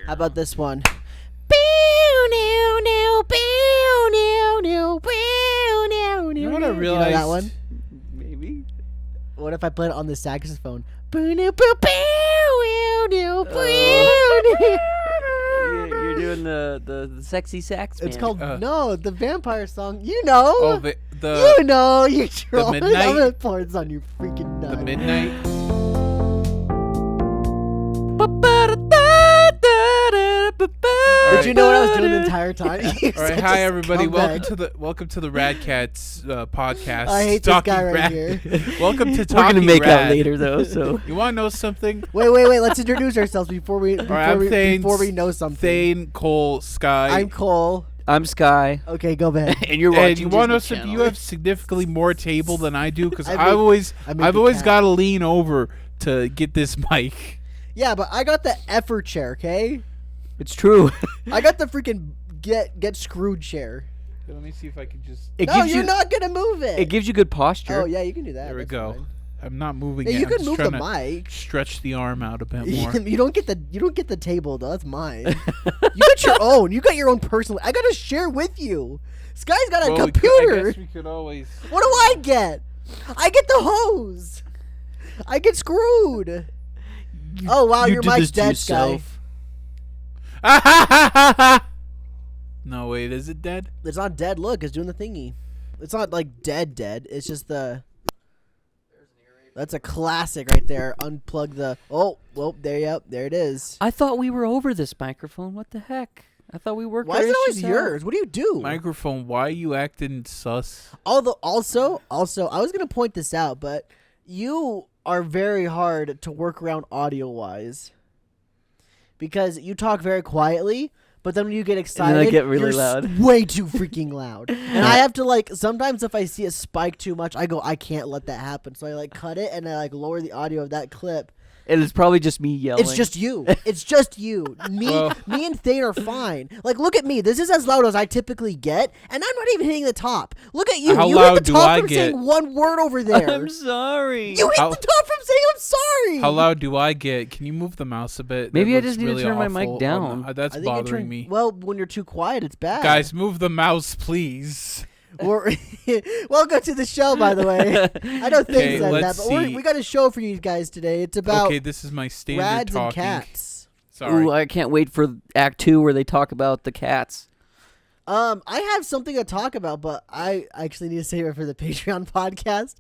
How about this one? You know what I realized? You know that one? Maybe. What if I played it on the saxophone? You're doing the sexy sax, man. It's called no, the vampire song. You know. Oh, you know, you're trolling. I'm gonna pour this on your freaking nut. The midnight. Did you know what I was doing the entire time? All right, hi everybody. Welcome to the Radkatz podcast. I hate this guy right here. Welcome to We're Talking gonna make Rad. out later though. So You want to know something? Wait. Let's introduce ourselves before we know something. Thane, Cole, Sky. I'm Cole. I'm Sky, Okay, go back. and you're watching. And you want to know Disney something? Channel. You have significantly more table than I do because I I've always cat. got to lean over to get this mic. Yeah, but I got the effort chair. Okay, It's true. I got the freaking get screwed chair. Let me see if I can just. You're not gonna move it. It gives you good posture. Oh yeah, you can do that. There we That's go. fine. I'm not moving Yeah, it. you I'm can just move trying the to mic. stretch the arm out a bit more. You don't get the table though. That's mine. You got your own. You got your own personal. I gotta share with you. Sky's got a Well, computer. I guess we could always. What do I get? I get the hose. I get screwed. Oh wow, you your did mic's this to dead, Sky. yourself. No, wait, is it dead? It's not dead. Look, it's doing the thingy. It's not like dead. It's just the. That's a classic right there. Unplug the. Oh, well, there it is. I thought we were over this microphone. What the heck? I thought we worked. Why our is it always issues out. yours? What do you do? Microphone, why are you acting sus? Also, I was gonna point this out, but you are very hard to work around audio-wise because you talk very quietly, but then when you get excited, I get really you're loud. way too freaking loud. And I have to sometimes if I see a spike too much, I go, I can't let that happen. So I cut it and I lower the audio of that clip. And it's probably just me yelling. It's just you. It's just you. Me and Thane are fine. Look at me. This is as loud as I typically get, and I'm not even hitting the top. Look at you. How you loud hit the do top I from get? saying one word over there. I'm sorry. You hit the top from saying I'm sorry. How loud do I get? Can you move the mouse a bit? Maybe That I just looks need to really turn my mic awful. down. That's I think bothering me. Well, when you're too quiet, it's bad. Guys, move the mouse, please. Welcome to the show, by the way. I know things like that, let's but see. we got a show for you guys today. It's about Okay, this is my standard rads and talking. cats. Sorry. Ooh, I can't wait for Act 2 where they talk about the cats. I have something to talk about, but I actually need to save it for the Patreon podcast.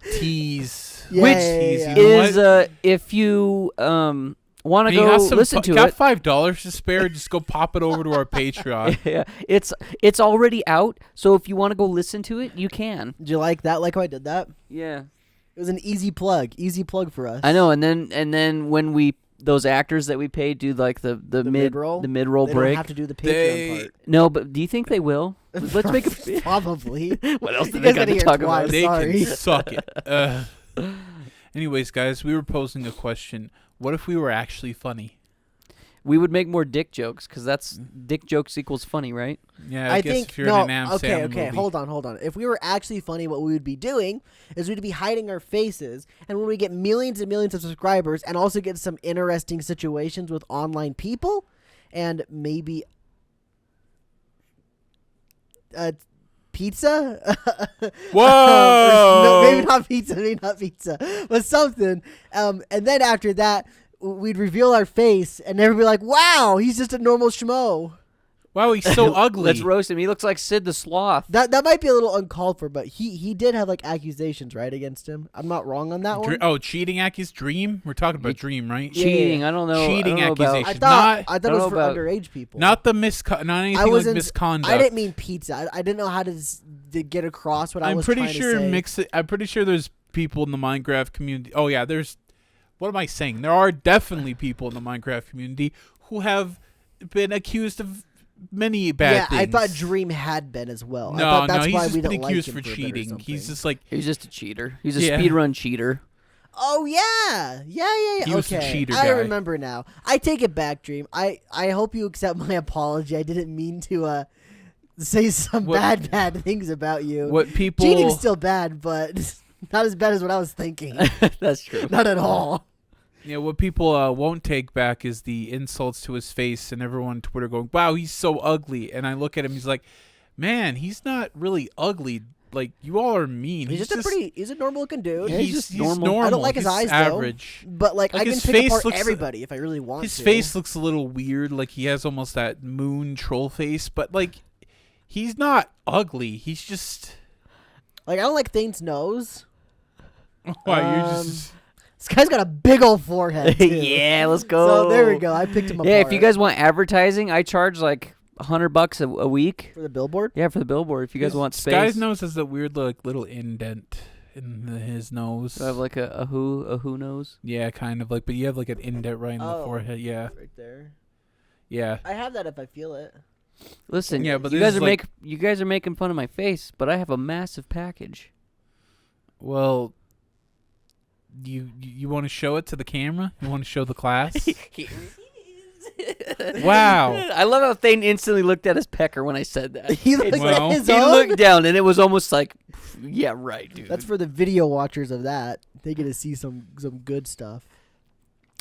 Tease. Yeah, Which yeah, tease? yeah. You know Is what? if you want to Hey, you go got listen to got it. $5 to spare? Just go pop it over to our Patreon. Yeah, it's already out, so if you want to go listen to it, you can. Did you like that? Like how I did that? Yeah. It was an easy plug for us. I know, and then when those actors that we paid do like the mid-roll? the mid-roll They break. don't have to do the Patreon part. No, but do you think they will? Let's make a Probably. What else You did they guys got gotta to hear talk twice. about? They Sorry. can suck it. Anyways, guys, we were posing a question. What if we were actually funny? We would make more dick jokes because that's dick jokes equals funny, right? Yeah, I guess think if you're in an Adam okay, Sandler movie. hold on. If we were actually funny, what we would be doing is we'd be hiding our faces, and when we get millions and millions of subscribers, and also get some interesting situations with online people, and maybe pizza. Whoa! No, maybe not pizza, but something. And then after that, we'd reveal our face, and everybody would be like, "Wow, he's just a normal schmo." Wow, he's so ugly. Let's roast him. He looks like Sid the Sloth. That might be a little uncalled for, but he did have accusations right against him. I'm not wrong on that one. Cheating accusation? Dream? We're talking about Dream, right? Yeah. Cheating. I don't know. Cheating I don't know about- accusation. I thought it don't was know for about- underage people. Not the not anything like misconduct. I didn't mean pizza. I didn't know how to get across what I was trying to say. I'm pretty sure there's people in the Minecraft community. Oh yeah, there's. What am I saying? There are definitely people in the Minecraft community who have been accused of many bad things. I thought Dream had been as well. I No, thought that's he's why just we been didn't accused like him for a bit or cheating. something. He's just like He's just a cheater. He's a Yeah. speedrun cheater. Oh yeah. He was the okay, cheater I guy. remember now. I take it back, Dream. I hope you accept my apology. I didn't mean to say some bad things about you. what people. Cheating's still bad, but not as bad as what I was thinking. That's true. Not at all. Yeah, what people won't take back is the insults to his face and everyone on Twitter going, "Wow, he's so ugly." And I look at him, he's like, "Man, he's not really ugly. Like, you all are mean. He's just he's a normal looking dude. Yeah, he's just normal. I don't like his He's eyes average. though, but like I can his pick face apart looks- everybody if I really want His to. face looks a little weird, like he has almost that moon troll face, but like he's not ugly. He's just Like I don't like Thane's nose. wow, you're just This guy's got a big old forehead. Too. Yeah, let's go. So there we go. I picked him apart. Yeah, if you guys want advertising, I charge like $100 a week. for the billboard. Yeah, for the billboard. If you guys want this space. guy's nose has a weird like little indent in his nose. Do I have like a who nose? Yeah, kind of like, but you have like an indent right in the Oh. forehead. Yeah, Right there. yeah. I have that if I feel it. Listen, Yeah, but you this guys is are like- you guys are making fun of my face, but I have a massive package. Well, you want to show it to the camera? You want to show the class? Wow. I love how Thane instantly looked at his pecker when I said that. He looked Well, at his He own. looked down, and it was almost like, yeah, right, dude. That's for the video watchers of that. They get to see some good stuff.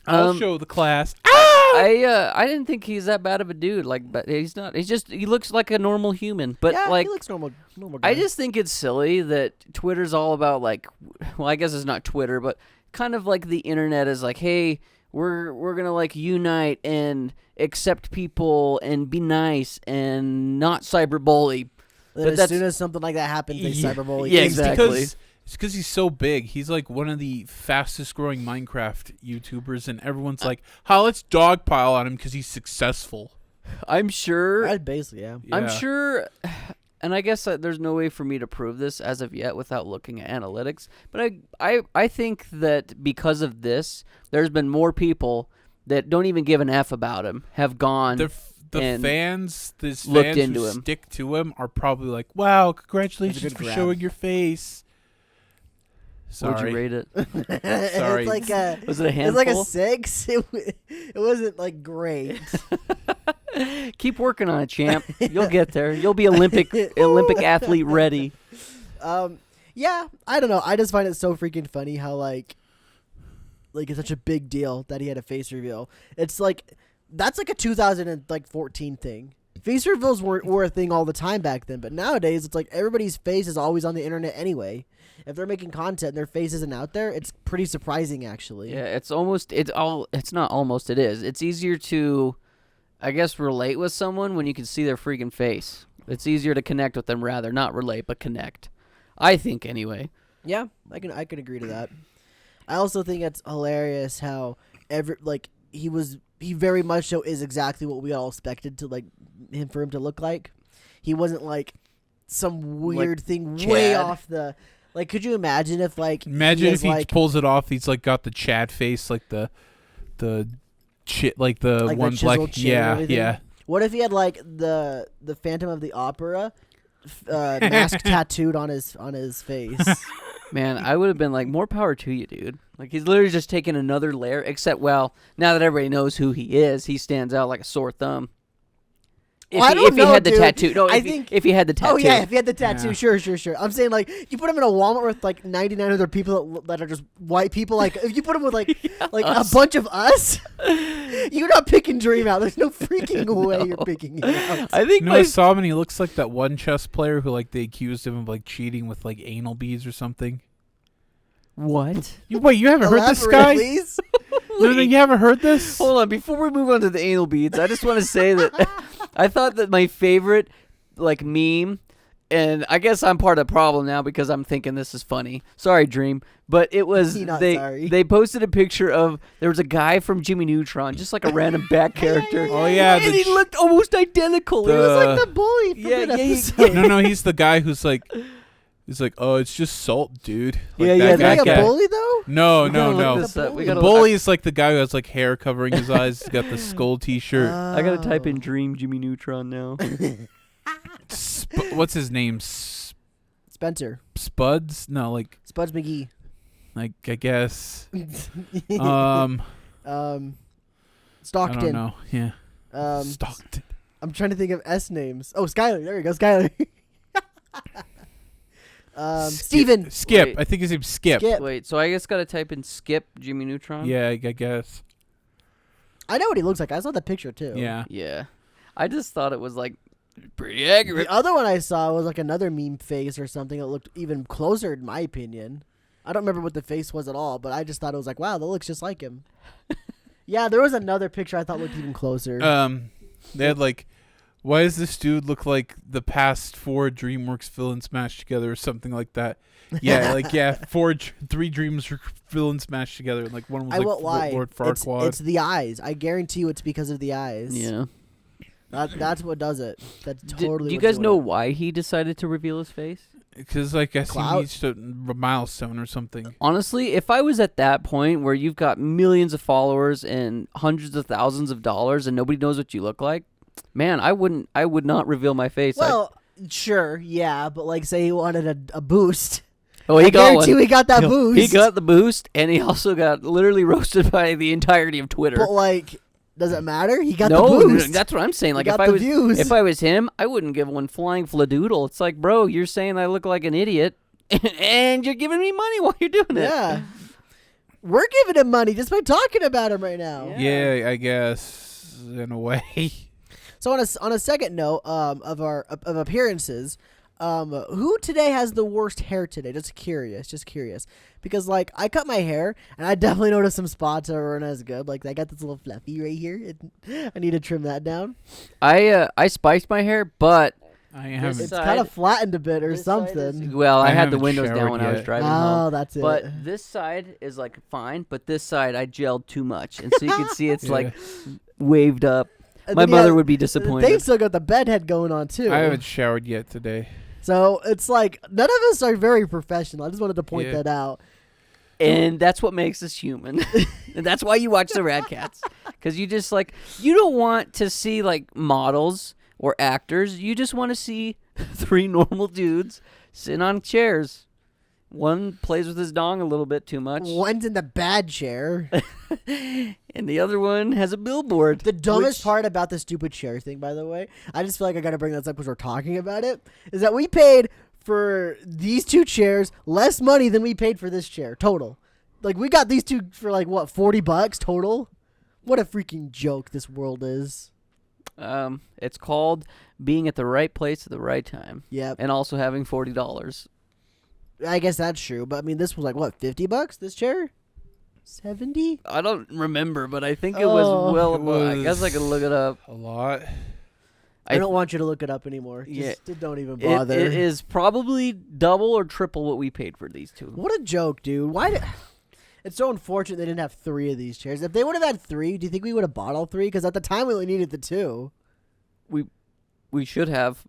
I'll Um, show the class. I didn't think he's that bad of a dude. Like, but he's not. He's just he looks like a normal human. But yeah, like, he looks normal. Guy. I just think it's silly that Twitter's all about like, well, I guess it's not Twitter, but kind of like the internet is like, hey, we're gonna like unite and accept people and be nice and not cyberbully. Then but as that's- soon as something like that happens, they Yeah, cyberbully. yeah, It's exactly. because he's so big. He's like one of the fastest growing Minecraft YouTubers, and everyone's like, "How let's dogpile on him because he's successful." I'm sure. I'd basically, yeah. I'm Yeah. sure, and I guess there's no way for me to prove this as of yet without looking at analytics. But I think that because of this, there's been more people that don't even give an F about him have gone. The and fans who into him. stick to him are probably like, "Wow, congratulations good for grab. showing your face." Would Sorry. you rate it? Sorry. It's like a. Was it a It's handful? like a 6. It wasn't like great. Keep working on it, champ. You'll get there. You'll be Olympic athlete ready. Yeah, I don't know. I just find it so freaking funny how like it's such a big deal that he had a face reveal. It's like that's like a 2014 thing. Face reveals were a thing all the time back then, but nowadays it's like everybody's face is always on the internet anyway. If they're making content and their face isn't out there, it's pretty surprising actually. Yeah, it's not almost. It is. It's easier to, I guess, relate with someone when you can see their freaking face. It's easier to connect with them rather, not relate, but connect. I think anyway. Yeah, I can agree to that. I also think it's hilarious how he very much so is exactly what we all expected to for him to look like. He wasn't like some weird thing way Chad. off the. Like, could you imagine if Imagine if he like, pulls it off. He's like got the Chad face, like the chit, like the Like the one chiseled black. chin and Yeah, everything? yeah. What if he had like the Phantom of the Opera mask tattooed on his face? Man, I would have been like, more power to you, dude. Like, he's literally just taking another layer, except, well, now that everybody knows who he is, he stands out like a sore thumb. If, Well, I he, don't if he know, had the dude. tattoo. No, I if, think- if he had the tattoo. Oh yeah, if he had the tattoo, Yeah. sure. I'm saying like you put him in a Walmart with like 99 other people that are just white people. Like if you put him with like us. a bunch of us, you're not picking Dream out. There's no freaking way you're picking him out. I think No, I saw him and he looks like that one chess player who like they accused him of like cheating with like anal beads or something. What? Wait, you haven't heard this Elaborate, guy? please. No, you haven't heard this? Hold on, before we move on to the anal beads, I just want to say that I thought that my favorite like meme, and I guess I'm part of the problem now because I'm thinking this is funny. Sorry, Dream, but it was You're not they sorry. they posted a picture of there was a guy from Jimmy Neutron, just like a random back character. Oh yeah, and he looked almost identical. He was The- like the bully from Yeah, that yeah, he- episode. no, he's the guy who's like, he's like, oh, it's just salt, dude. Like Yeah, that yeah, Is he that like guy. a bully though? No, We gotta no. look this up. We The The gotta bully is like the guy who has like hair covering his eyes. He's got the skull T-shirt. I gotta type Oh. in Dream Jimmy Neutron now. What's his name? Spencer. Spuds? No, like Spuds McGee. I guess. I Stockton. don't know. Yeah. Stockton. I'm trying to think of S names. Oh, Skyler. There you go, Skyler. Steven. Skip. Wait. I think his name's Skip. Skip. Wait, so I guess gotta type in Skip Jimmy Neutron? Yeah, I guess. I know what he looks like. I saw the picture too. Yeah. Yeah. I just thought it was like pretty accurate. The other one I saw was like another meme face or something that looked even closer, in my opinion. I don't remember what the face was at all, but I just thought it was like, wow, that looks just like him. Yeah, there was another picture I thought looked even closer. They had like, why does this dude look like the past 4 DreamWorks villains mashed together or something like that? Yeah, like 3 Dreams villains mashed together, and like one was I like won't lie. Lord Farquaad. It's the eyes. I guarantee you, it's because of the eyes. Yeah. That's what does it. That's Do totally. you what's guys doing know it. why he decided to reveal his face? Because like I see he Clout? reached a milestone or something. Honestly, if I was at that point where you've got millions of followers and hundreds of thousands of dollars and nobody knows what you look like, man, I would not reveal my face. Well, sure, yeah, but like, say he wanted a boost. he I got guarantee one. he got that boost. He got the boost, and he also got literally roasted by the entirety of Twitter. But like, does it matter? He got no, the boost. that's what I'm saying. He Like got if the views. I was him, I wouldn't give one flying fladoodle. It's like, bro, you're saying I look like an idiot, and you're giving me money while you're doing it. Yeah. We're giving him money just by talking about him right now. Yeah. Yeah, I guess in a way. So on a second note of appearances, who today has the worst hair today? Just curious. Because like I cut my hair and I definitely noticed some spots that weren't as good. Like I got this little fluffy right here. I need to trim that down. I spiced my hair, but I It's haven't. side- kind of flattened a bit or this side is- something. well, I I had the haven't windows down showered when I was yet. driving Oh, home. that's it. But this side is like fine, but this side I gelled too much, and so you can see it's Yeah. like waved up. And My then you mother have- would be They disappointed. still got the bed head going on too. I haven't showered yet today. So it's like none of us are very professional. I just wanted to point Yeah. that out. And that's what makes us human. And that's why you watch the Radkatz. Because you just like, you don't want to see like models or actors. You just want to see 3 normal dudes sitting on chairs. One plays with his dong a little bit too much. One's in the bad chair. And the other one has a billboard. The dumbest which- part about the stupid chair thing, by the way, I just feel like I got to bring this up because we're talking about it, is that we paid for these 2 chairs less money than we paid for this chair total. Like we got these 2 for like what, $40 total? What a freaking joke this world is. It's called being at the right place at the right time. Yep. And also having $40. I guess that's true, but I mean this was like what, $50 this chair? 70? I don't remember, but I think it was well It above. I guess I was could look it up. a lot. I don't want you to look it up anymore. Yeah. Just don't even bother. It is probably double or triple what we paid for these 2. What a joke, dude. Why did... It's so unfortunate they didn't have 3 of these chairs. If they would have had 3, do you think we would have bought all 3? Because at the time we only needed the 2. We should have.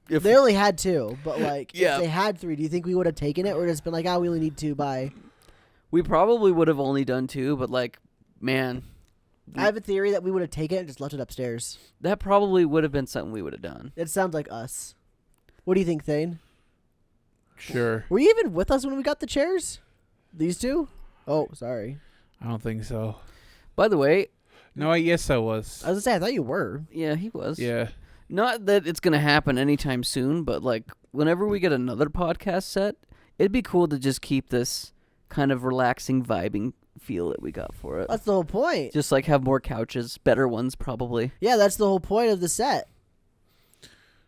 If They only had 2, but like Yeah. if they had 3, do you think we would have taken it or just been like, we only need 2, bye? we probably would have only done 2, but like, man, I have a theory that we would have taken it and just left it upstairs. that probably would have been something we would have done. It sounds like us. What do you think, Thane? Sure. Were you even with us when we got the chairs? These 2? Oh, sorry. I don't think so. By the way, No, yes, I was. I was gonna say I thought you were. yeah, he was. Yeah. Not that it's gonna happen anytime soon, but like whenever we get another podcast set, it'd be cool to just keep this kind of relaxing, vibing feel that we got for it. That's the whole point. Just like have more couches, better ones probably. Yeah, that's the whole point of the set.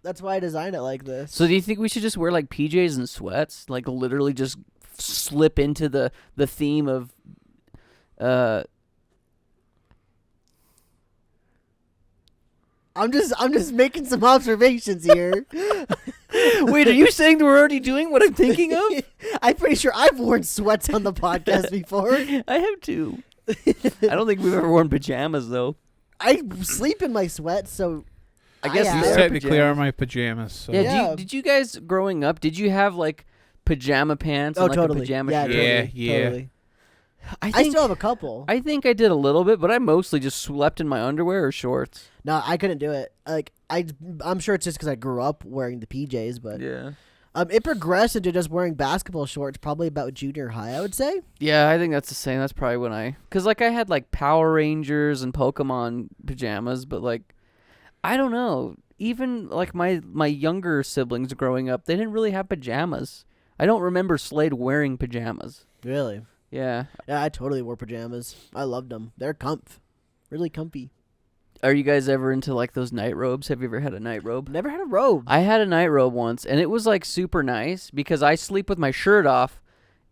That's why I designed it like this. So do you think we should just wear like PJs and sweats, like literally just slip into the theme of I'm just making some observations here. Wait, are you saying that we're already doing what I'm thinking of? I'm pretty sure I've worn sweats on the podcast before. I have too. I don't think we've ever worn pajamas though. I sleep in my sweats, so I guess have. These they're technically pajamas. are my pajamas. So. Yeah, Yeah. did you guys growing up, did you have like pajama pants and like totally. a pajama Yeah, shirt? totally, Yeah. totally. I I think still have a couple. I think I did a little bit, but I mostly just slept in my underwear or shorts. No, I couldn't do it. Like I'm sure it's just because I grew up wearing the PJs, but Yeah. it progressed into just wearing basketball shorts probably about junior high, I would say. Yeah, I think that's the same. That's probably when cuz like I had like Power Rangers and Pokemon pajamas, but like I don't know. Even like my younger siblings growing up, they didn't really have pajamas. I don't remember Slade wearing pajamas. Really? Yeah. Yeah, I totally wore pajamas. I loved them. They're really comfy. Are you guys ever into like those night robes? Have you ever had a night robe? Never had a robe. I had a night robe once, and it was like super nice because I sleep with my shirt off,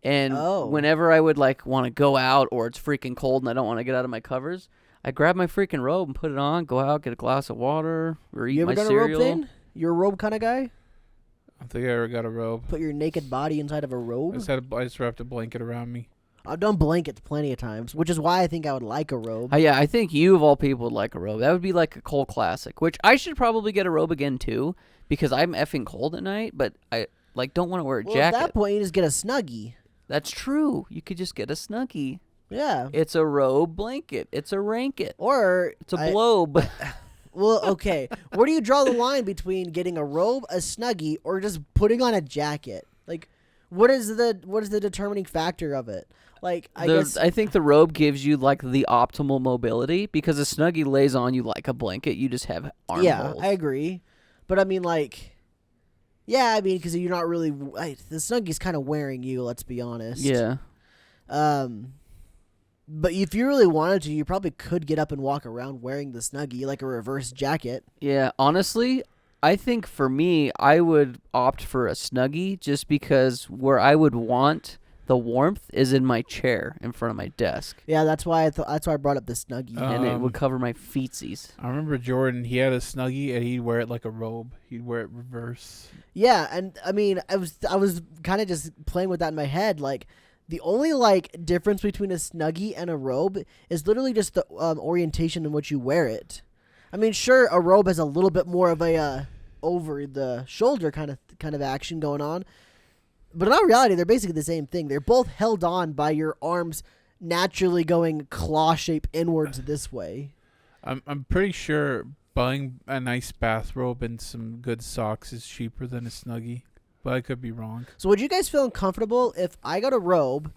and whenever I would like want to go out or it's freaking cold and I don't want to get out of my covers, I grab my freaking robe and put it on, go out, get a glass of water, or eat You ever my done cereal. a robe thing? You're a robe kind of guy? I don't think I ever got a robe. Put your naked body inside of a robe? I just wrapped a blanket around me. I've done blankets plenty of times, which is why I think I would like a robe. Yeah, I think you of all people would like a robe. That would be like a cold classic, which I should probably get a robe again too, because I'm effing cold at night, but I like don't want to wear a jacket. At that point, you just get a Snuggie. That's true. You could just get a Snuggie. Yeah. It's a robe blanket. It's a ranket. Or it's a blobe. Well, okay. Where do you draw the line between getting a robe, a Snuggie, or just putting on a jacket? Like, what is the determining factor of it? Like, I think the robe gives you like the optimal mobility because a Snuggie lays on you like a blanket. You just have armholes. Yeah, I agree. But I mean, like, because you're not really the Snuggie's kind of wearing you. Let's be honest. Yeah. But if you really wanted to, you probably could get up and walk around wearing the Snuggie like a reverse jacket. Yeah, honestly, I think for me, I would opt for a Snuggie just because where I would want the warmth is in my chair in front of my desk. Yeah, that's why I brought up the Snuggie. And it would cover my feetsies. I remember Jordan, he had a Snuggie and he'd wear it like a robe. He'd wear it reverse. Yeah, and I mean, I was kind of just playing with that in my head. Like, the only like difference between a Snuggie and a robe is literally just the orientation in which you wear it. I mean, sure, a robe has a little bit more of a over the shoulder kind of action going on, but in all reality, they're basically the same thing. They're both held on by your arms naturally going claw shape inwards this way. I'm pretty sure buying a nice bathrobe and some good socks is cheaper than a Snuggie, but I could be wrong. So would you guys feel uncomfortable if I got a robe,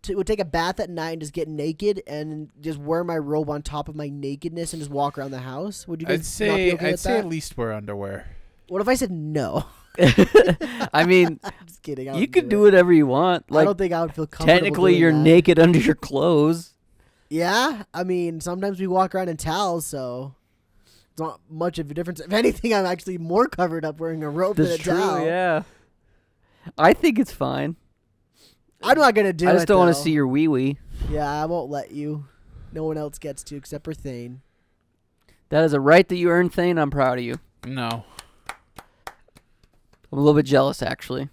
would take a bath at night and just get naked and just wear my robe on top of my nakedness and just walk around the house? Would you guys not be okay with that? at least wear underwear. What if I said no? I mean, I'm just kidding. You could do whatever you want. Like, I don't think I would feel comfortable. Technically, you're naked under your clothes. Yeah, I mean, sometimes we walk around in towels, so it's not much of a difference. If anything, I'm actually more covered up wearing a robe than a towel. Yeah. I think it's fine. I'm not gonna do it. I just don't want to see your wee wee. Yeah, I won't let you. No one else gets to except for Thane. That is a right that you earned, Thane. I'm proud of you. No. I'm a little bit jealous, actually,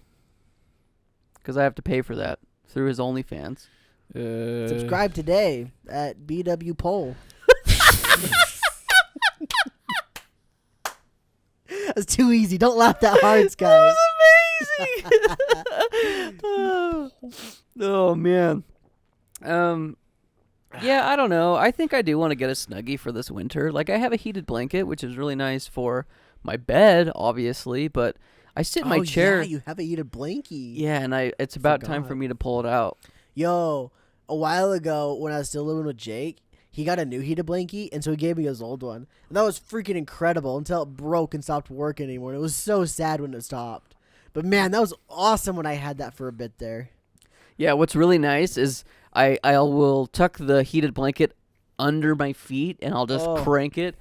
because I have to pay for that through his OnlyFans. Subscribe today at BW Poll. That's too easy. Don't laugh that hard, guys. That was amazing. Oh man. Yeah, I don't know. I think I do want to get a Snuggie for this winter. Like, I have a heated blanket, which is really nice for my bed, obviously, but I sit in my chair. Yeah, you have a heated blankie. Yeah, and it's about time for me to pull it out. Yo, a while ago when I was still living with Jake, he got a new heated blankie, and so he gave me his old one. And that was freaking incredible until it broke and stopped working anymore. And it was so sad when it stopped. But man, that was awesome when I had that for a bit there. Yeah, what's really nice is I will tuck the heated blanket under my feet, and I'll just crank it.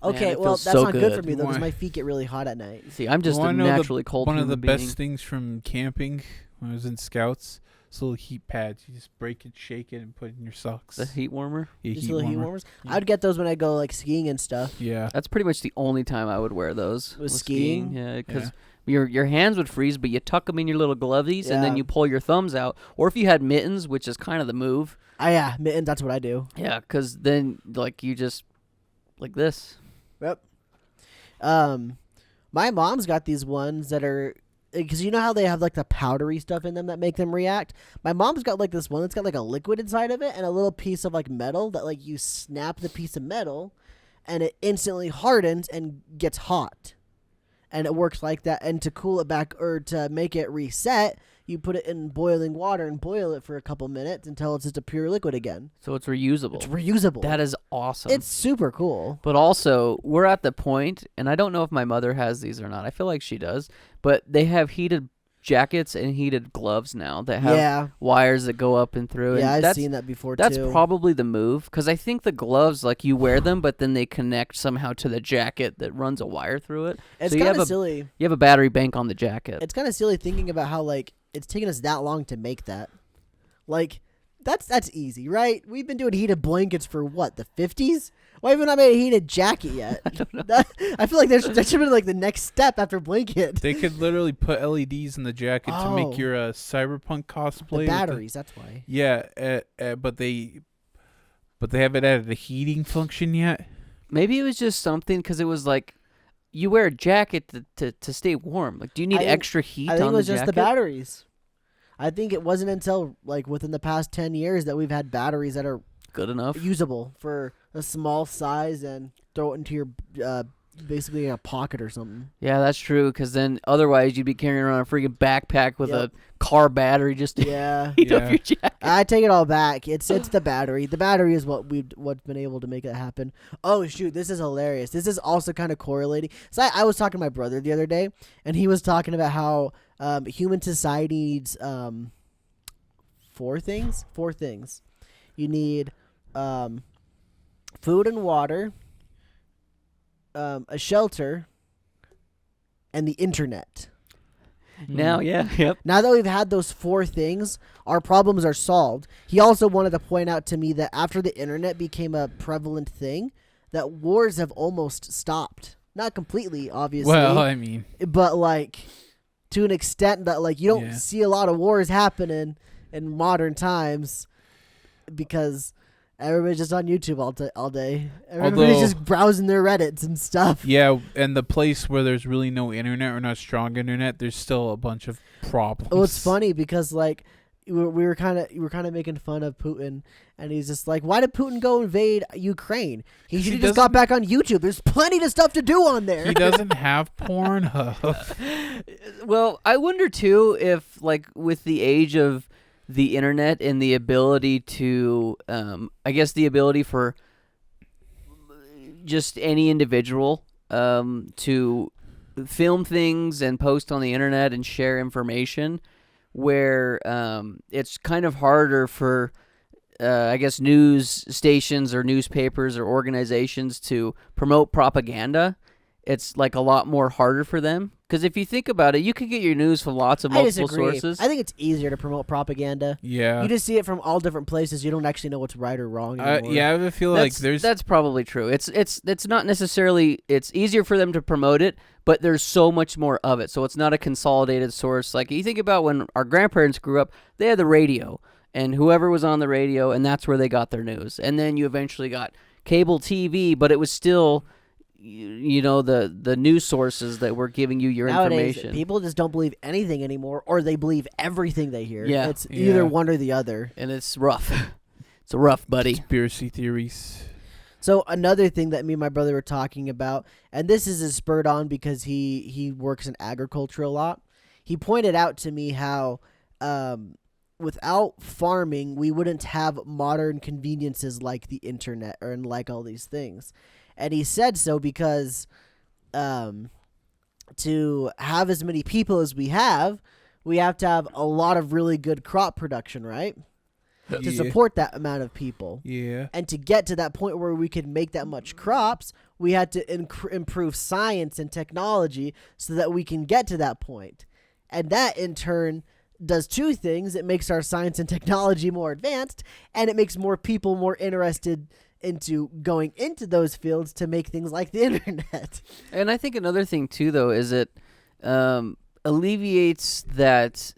Oh, okay, man, well, that's so not good for me, though, because my feet get really hot at night. See, I'm just a naturally cold One of the being. best things from camping when I was in Scouts, those little heat pads. You just break it, shake it, and put it in your socks. The heat warmer? Yeah, just little heat warmers? Yeah. I'd get those when I go, like, skiing and stuff. Yeah. That's pretty much the only time I would wear those. Was skiing? Yeah, because your hands would freeze, but you tuck them in your little glovies, and then you pull your thumbs out. Or if you had mittens, which is kind of the move. Yeah, mittens, that's what I do. Yeah, because then, like, you just, like this. Yep. My mom's got these ones that are, because you know how they have like the powdery stuff in them that make them react. My mom's got like this one that's got like a liquid inside of it and a little piece of like metal that like you snap the piece of metal, and it instantly hardens and gets hot, and it works like that. And to cool it back or to make it reset, you put it in boiling water and boil it for a couple minutes until it's just a pure liquid again. So it's reusable. It's reusable. That is awesome. It's super cool. But also, we're at the point, and I don't know if my mother has these or not. I feel like she does. But they have heated jackets and heated gloves now that have Yeah. wires that go up and through. Yeah, and I've seen that before That's too. probably the move, because I think the gloves, like, you wear them, but then they connect somehow to the jacket that runs a wire through it. It's so you kind have of silly. You have a battery bank on the jacket. It's kind of silly thinking about how like it's taken us that long to make that. Like that's easy, right? We've been doing heated blankets for what, the 50s? Why haven't I made a heated jacket yet? I don't know. I feel like that should have been like the next step after blanket. They could literally put LEDs in the jacket to Oh. make your cyberpunk cosplay. The with batteries, that's why. Yeah, but they haven't added a heating function yet. Maybe it was just something, because it was like, you wear a jacket to stay warm. Like, do you need extra heat I think on it was the just jacket? the batteries. I think it wasn't until like within the past 10 years that we've had batteries that are Good enough. usable for a small size and throw it into your basically in a pocket or something. Yeah, that's true, because then otherwise you'd be carrying around a freaking backpack with Yep. a car battery just to Yeah. heat up Yeah. your jacket. I take it all back. It's the battery. The battery is what's been able to make it happen. Oh shoot, this is hilarious. This is also kind of correlating. So I was talking to my brother the other day, and he was talking about how human society needs four things. You need food and water, a shelter, and the internet. Now, yeah, yep. Now that we've had those four things, our problems are solved. He also wanted to point out to me that after the internet became a prevalent thing, that wars have almost stopped. Not completely, obviously. Well, I mean, but like to an extent that like you don't Yeah. see a lot of wars happening in modern times because everybody's just on YouTube all day. Everybody's Although- just browsing their Reddits and stuff. yeah, and the place where there's really no internet or not strong internet, there's still a bunch of problems. Oh, it's funny because like we were kind of making fun of Putin, and he's just like, why did Putin go invade Ukraine? He should have just got back on YouTube. There's plenty of stuff to do on there. He doesn't have Pornhub. Well, I wonder too if, like, with the age of the internet and the ability to, I guess the ability for just any individual to film things and post on the internet and share information, where it's kind of harder for, I guess, news stations or newspapers or organizations to promote propaganda. It's like a lot more harder for them, because if you think about it, you can get your news from lots of I multiple disagree. sources. I think it's easier to promote propaganda. Yeah. You just see it from all different places. You don't actually know what's right or wrong anymore. Yeah, I have a feel like there's That's probably true. It's not necessarily, it's easier for them to promote it, but there's so much more of it. So it's not a consolidated source. Like, you think about when our grandparents grew up, they had the radio, and whoever was on the radio, and that's where they got their news. And then you eventually got cable TV, but it was still, you know, the news sources that were giving you your Nowadays, information. people just don't believe anything anymore, or they believe everything they hear. Yeah. It's either Yeah. one or the other. And it's rough. It's rough, buddy. conspiracy theories. So another thing that me and my brother were talking about, and this is spurred on because he works in agriculture a lot. He pointed out to me how without farming, we wouldn't have modern conveniences like the internet or like all these things. And he said so because to have as many people as we have to have a lot of really good crop production, right? To Yeah. support that amount of people. Yeah. And to get to that point where we could make that much crops, we had to improve science and technology so that we can get to that point. And that, in turn, does two things. It makes our science and technology more advanced, and it makes more people more interested into going into those fields to make things like the internet. And I think another thing too, though, is it alleviates that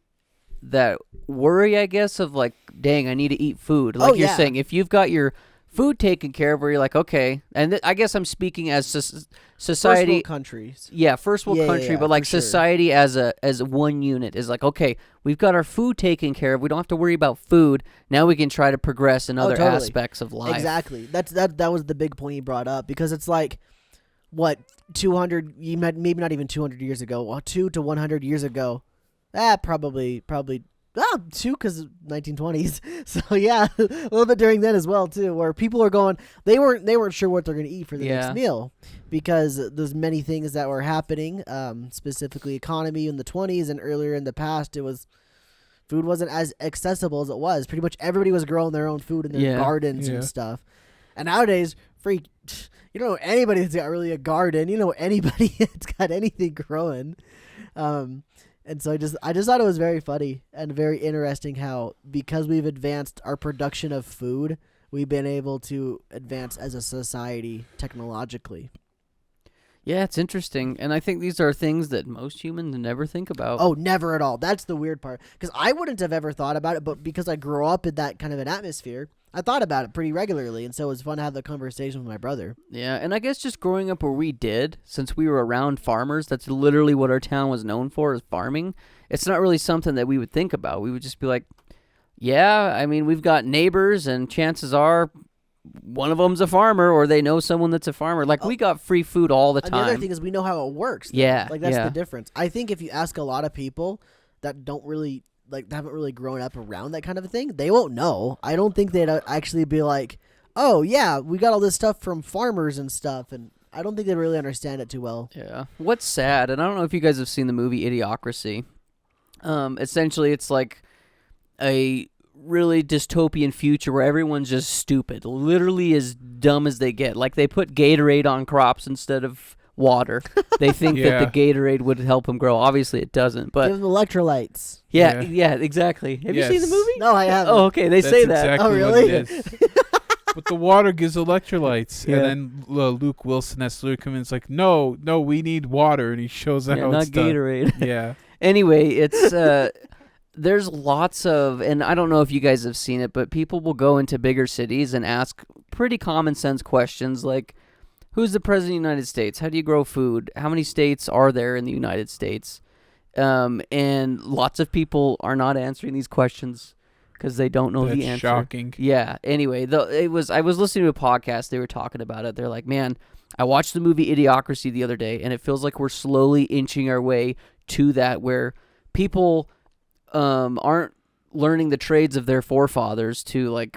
worry, I guess, of like, dang, I need to eat food. Like you're yeah. saying, if you've got your food taken care of, where you're like, okay, and I guess I'm speaking as society. First world countries. Yeah, first world Yeah, country, yeah, but like for sure. society as one unit is like, okay, we've got our food taken care of. We don't have to worry about food. Now we can try to progress in other totally. aspects of life. Exactly. That was the big point he brought up, because it's like, what, 200, maybe not even 200 years ago, 2 to 100 years ago, probably Two, because 1920s. So yeah, a little bit during then as well too, where people are going. They weren't sure what they're going to eat for the next meal, because there's many things that were happening. Specifically, economy in the 20s and earlier in the past, food wasn't as accessible as it was. Pretty much everybody was growing their own food in their gardens and stuff. And nowadays, you don't know anybody that's got really a garden. You know anybody that's got anything growing. And so I just thought it was very funny and very interesting how, because we've advanced our production of food, we've been able to advance as a society technologically. Yeah, it's interesting. And I think these are things that most humans never think about. Oh, never at all. That's the weird part. Because I wouldn't have ever thought about it, but because I grew up in that kind of an atmosphere, I thought about it pretty regularly. And so it was fun to have the conversation with my brother. Yeah, and I guess just growing up where we did, since we were around farmers, that's literally what our town was known for, is farming. It's not really something that we would think about. We would just be like, yeah, I mean, we've got neighbors, and chances are one of them's a farmer, or they know someone that's a farmer. Like, we got free food all the time. And the other thing is we know how it works. Though. Yeah. Like, that's the difference. I think if you ask a lot of people that don't really, haven't really grown up around that kind of a thing, they won't know. I don't think they'd actually be like, oh, yeah, we got all this stuff from farmers and stuff, and I don't think they really understand it too well. Yeah. What's sad, and I don't know if you guys have seen the movie Idiocracy. Essentially, it's like a really dystopian future where everyone's just stupid, literally as dumb as they get. Like, they put Gatorade on crops instead of water. They think that the Gatorade would help them grow. Obviously, it doesn't. But give them electrolytes. Yeah, exactly. Have you seen the movie? No, I haven't. Oh, okay. That's say that. Exactly oh, really? What it is. But the water gives electrolytes, and then Luke Wilson has to come in. It's like, no, we need water, and he shows out. Not Gatorade. Yeah. Anyway, it's there's lots of, and I don't know if you guys have seen it, but people will go into bigger cities and ask pretty common sense questions like, who's the president of the United States? How do you grow food? How many states are there in the United States? And lots of people are not answering these questions because they don't know the answer. That's shocking. Yeah. Anyway, I was listening to a podcast. They were talking about it. They're like, man, I watched the movie Idiocracy the other day, and it feels like we're slowly inching our way to that, where people aren't learning the trades of their forefathers to like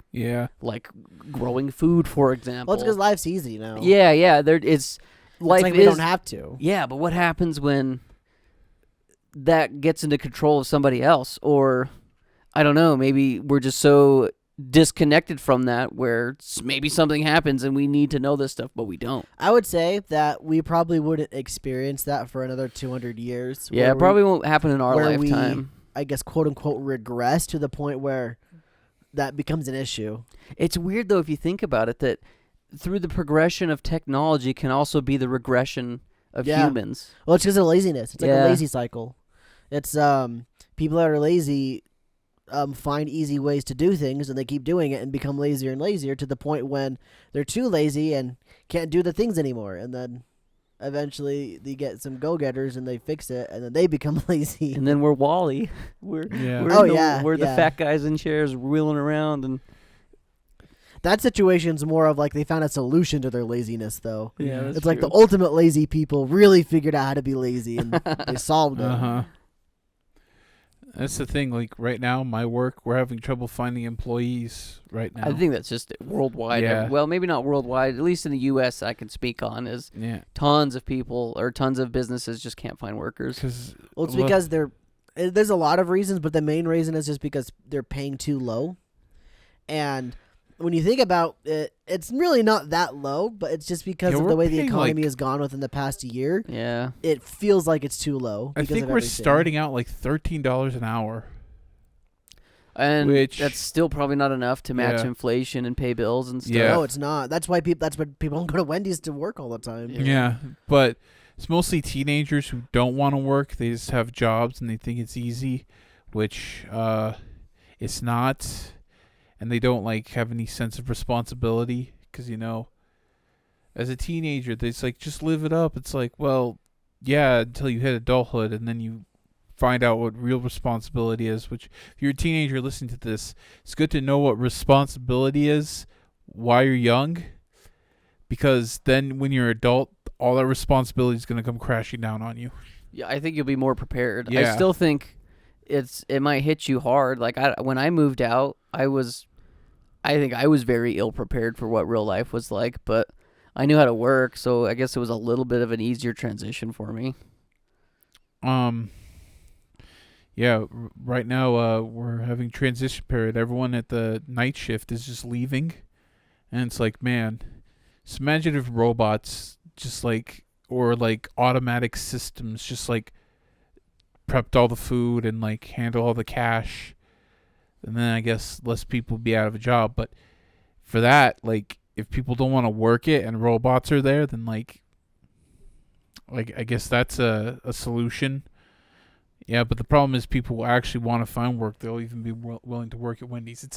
growing food, for example. Well, it's because life's easy now. Yeah. It's like we don't have to. Yeah, but what happens when that gets into control of somebody else? Or I don't know, maybe we're just so disconnected from that where maybe something happens and we need to know this stuff, but we don't. I would say that we probably wouldn't experience that for another 200 years. Yeah, it probably won't happen in our lifetime. I guess, quote unquote, regress to the point where that becomes an issue. It's weird, though, if you think about it, that through the progression of technology can also be the regression of humans. Well, it's because of laziness. It's like a lazy cycle. It's people that are lazy find easy ways to do things, and they keep doing it and become lazier and lazier to the point when they're too lazy and can't do the things anymore. And then eventually they get some go-getters and they fix it, and then they become lazy. And then we're Wall-E. We're the fat guys in chairs wheeling around. And that situation's more of like they found a solution to their laziness, though. Yeah, it's like the ultimate lazy people really figured out how to be lazy, and they solved it. Uh-huh. That's the thing. Like right now, my work, we're having trouble finding employees right now. I think that's just worldwide. Yeah. Well, maybe not worldwide. At least in the U.S., I can speak on is tons of people or tons of businesses just can't find workers. Well, it's because there's a lot of reasons, but the main reason is just because they're paying too low. And when you think about it, it's really not that low, but it's just because of the way the economy has gone within the past year. Yeah. It feels like it's too low. I think we're starting out like $13 an hour. And that's still probably not enough to match inflation and pay bills and stuff. No, it's not. That's why people don't go to Wendy's to work all the time. Yeah, but it's mostly teenagers who don't want to work. They just have jobs and they think it's easy, which it's not. And they don't have any sense of responsibility because, as a teenager, it's like, just live it up. It's like, well, yeah, until you hit adulthood, and then you find out what real responsibility is, which if you're a teenager listening to this, it's good to know what responsibility is while you're young, because then when you're an adult, all that responsibility is going to come crashing down on you. Yeah, I think you'll be more prepared. Yeah. I still think it might hit you hard. Like when I moved out, I think I was very ill prepared for what real life was like, but I knew how to work, so I guess it was a little bit of an easier transition for me. Yeah, right now we're having transition period. Everyone at the night shift is just leaving, and it's like, man, just imagine if robots just like, or like automatic systems just like prepped all the food and like handle all the cash, and then I guess less people would be out of a job. But for that, like, if people don't want to work it and robots are there, then like I guess that's a solution. Yeah, but the problem is people will actually want to find work. They'll even be willing to work at Wendy's.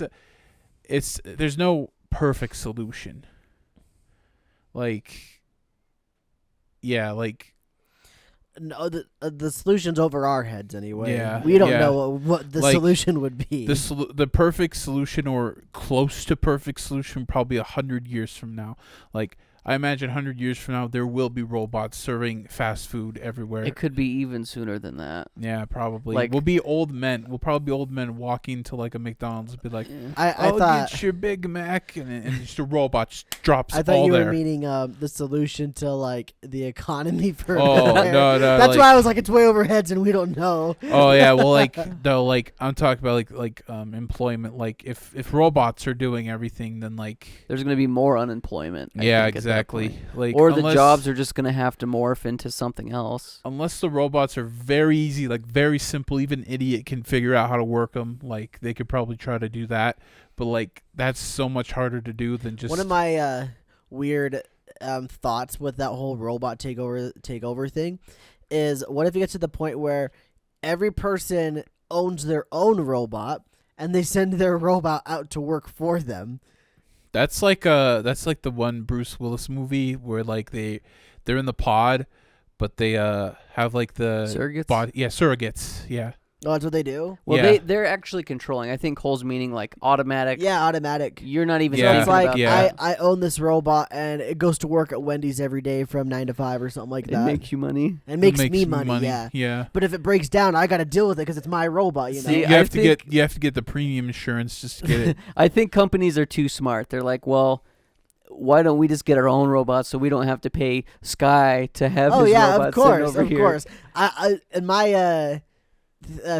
There's no perfect solution. Like, yeah, like, no, the solution's over our heads anyway. Yeah, we don't yeah. know what the Like, solution would be. the perfect solution or close to perfect solution probably 100 years from now. Like, I imagine 100 years from now there will be robots serving fast food everywhere. It could be even sooner than that. Yeah, probably. Like- We'll be old men. We'll probably be old men walking to like a McDonald's and be like, I "Oh, thought get your Big Mac," and just a robot just drops I thought all you there. were meaning the solution to like the economy for Oh, there. no, That's like- why I was like, it's way over heads and we don't know. Oh yeah, well, like no, like I'm talking about like employment. Like if robots are doing everything, then like There's going to be more unemployment. I yeah, think, at that exactly. point. Like Or the unless- jobs are just going to have to morph into something else. unless the robots are very easy, like very simple, even an idiot can figure out how to work them. Like they could probably try to do that, but like that's so much harder to do than just One of my weird thoughts with that whole robot takeover thing is, what if it gets to the point where every person owns their own robot and they send their robot out to work for them? That's like the one Bruce Willis movie where like they're in the pod, but they have like the Surrogates? body, surrogates, yeah. Oh, that's what they do? Well, Yeah. they're actually controlling. I think Cole's meaning like automatic. Yeah, automatic. You're not even Yeah. thinking It's like, about Yeah. that. I own this robot and it goes to work at Wendy's every day from 9 to 5 or something like It that. makes you money. It makes It me money, yeah. Yeah. But if it breaks down, I got to deal with it because it's my robot, you know? See, You I have to think- get the premium insurance just to get it. I think companies are too smart. They're like, well, why don't we just get our own robots so we don't have to pay Sky to have Oh his yeah, robots of course, sent over of here? course. I in my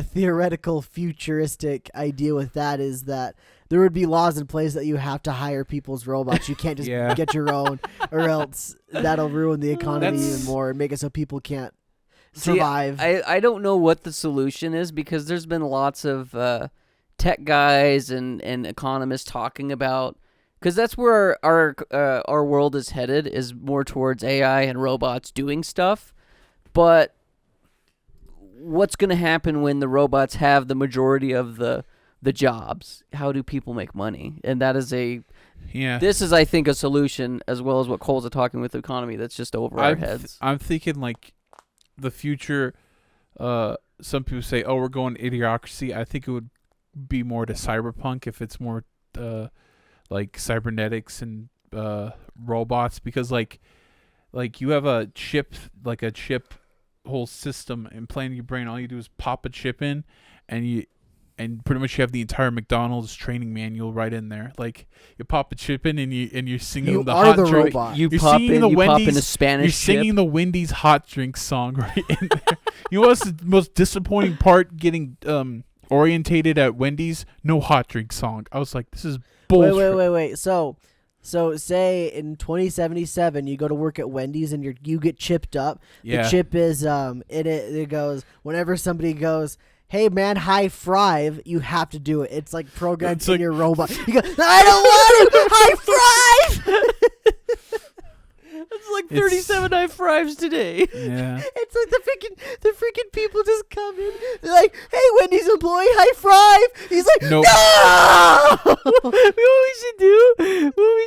theoretical futuristic idea with that is that there would be laws in place that you have to hire people's robots. You can't just Yeah. get your own, or else that'll ruin the economy That's- even more and make it so people can't See, survive. I don't know what the solution is, because there's been lots of tech guys and economists talking about, because that's where our world is headed, is more towards AI and robots doing stuff. But what's going to happen when the robots have the majority of the jobs? How do people make money? And that is Yeah. this is, I think, a solution, as well as what Cole's talking with the economy, that's just over our heads. I'm thinking like the future. Some people say, "Oh, we're going Idiocracy." I think it would be more to cyberpunk if it's more like cybernetics and robots, because like you have a chip whole system implanted in your brain. All you do is pop a chip in, and pretty much you have the entire McDonald's training manual right in there. Like you pop a chip in and you're singing You the are hot the drink. robot. You You're pop singing in, the you pop in a Wendy's- Spanish You're singing the Wendy's hot drink song right in there. You know what's the most disappointing part? Getting orientated at Wendy's, no hot drink song. I was like, this is bullshit. Wait. So say in 2077 you go to work at Wendy's and you get chipped up. Yeah. The chip is it goes whenever somebody goes, "Hey man, high five," you have to do it. It's like programmed It's in like- your robot. You go, "I don't want to high five." It's like It's- 37 high fives today. Yeah. It's like the freaking people just come in. They're like, "Hey, Wendy's employee, high five." He's like, Nope. "No!" What we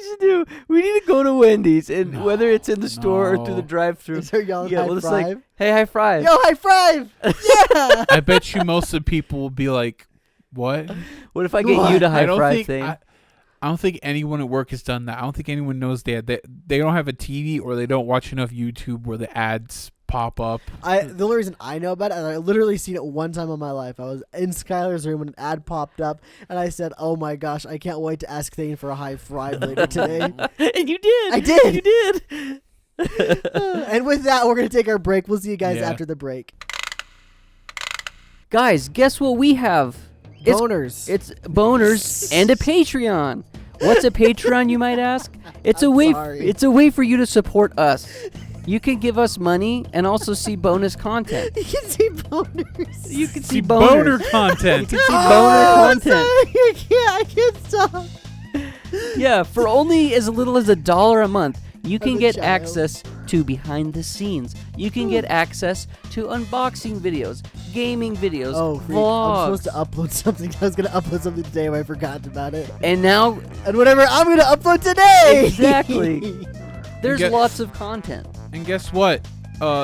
should do, we need to go to Wendy's, and No, whether it's in the store or through the no. drive-thru, Is there yelling yeah, high well, it's five? like, hey, high five. Yo, high five! Yeah. I bet you most of the people will be like, what? What if I get What? you to I high don't five think thing? I don't think anyone at work has done that. I don't think anyone knows they don't have a TV or they don't watch enough YouTube where the ads pop up. The only reason I know about it, and I literally seen it one time in my life. I was in Skylar's room when an ad popped up, and I said, "Oh my gosh, I can't wait to ask Thane for a high five later today." And you did. I did. You did. And with that, we're gonna take our break. We'll see you guys Yeah. after the break. Guys, guess what we have? Boners. It's boners and a Patreon. What's a Patreon, you might ask? It's a way. sorry. It's a way for you to support us. You can give us money and also see bonus content. You can see boners. You can see See boner boners. content. You can see boner content. Sorry, I can't stop. Yeah, for only as little as $1 a month, you can a get child. access to behind the scenes. You can get access to unboxing videos, gaming videos, Oh, freak. I'm vlogs. supposed to upload something. I was gonna upload something today, but I forgot about it. And now, And whatever I'm gonna upload today. Exactly. there's get- lots of content. And guess what?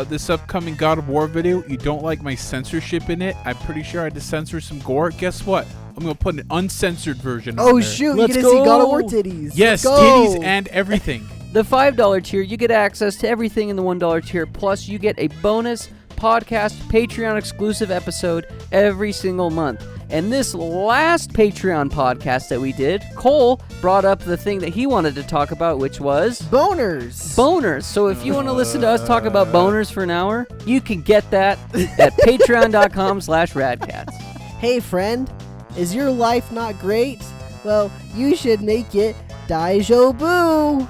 This upcoming God of War video, you don't like my censorship in it. I'm pretty sure I had to censor some gore. Guess what? I'm going to put an uncensored version on Oh there. shoot! Let's You're gonna see God of go. War titties. Yes, Let's go. titties and everything. The $5 tier, you get access to everything in the $1 tier, plus you get a bonus podcast Patreon exclusive episode every single month. And this last Patreon podcast that we did, Cole brought up the thing that he wanted to talk about, which was boners. boners. So if you want to listen to us talk about boners for an hour, you can get that at patreon.com/radkatz. Hey friend, is your life not great? Well, you should make it Daijobu.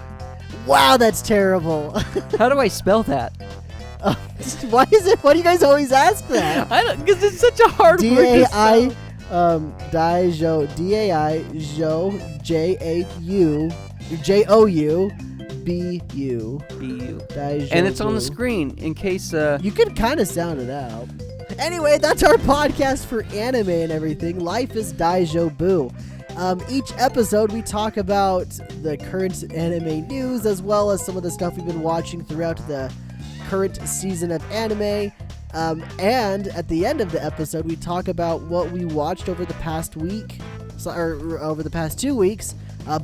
Wow, that's terrible. How do I spell that? Why is it? Why do you guys always ask that? I don't, because it's such a hard word to D-A-I, spell. Daijo, D-A-I-Jo, J-A-U, J-O-U-B-U. B-U. Daijobu. And it's on the screen in case You could kind of sound it out. Anyway, that's our podcast for anime and everything. Life is Daijobu. Each episode, we talk about the current anime news as well as some of the stuff we've been watching throughout the current season of anime. And at the end of the episode, we talk about what we watched over the past week, or over the past 2 weeks,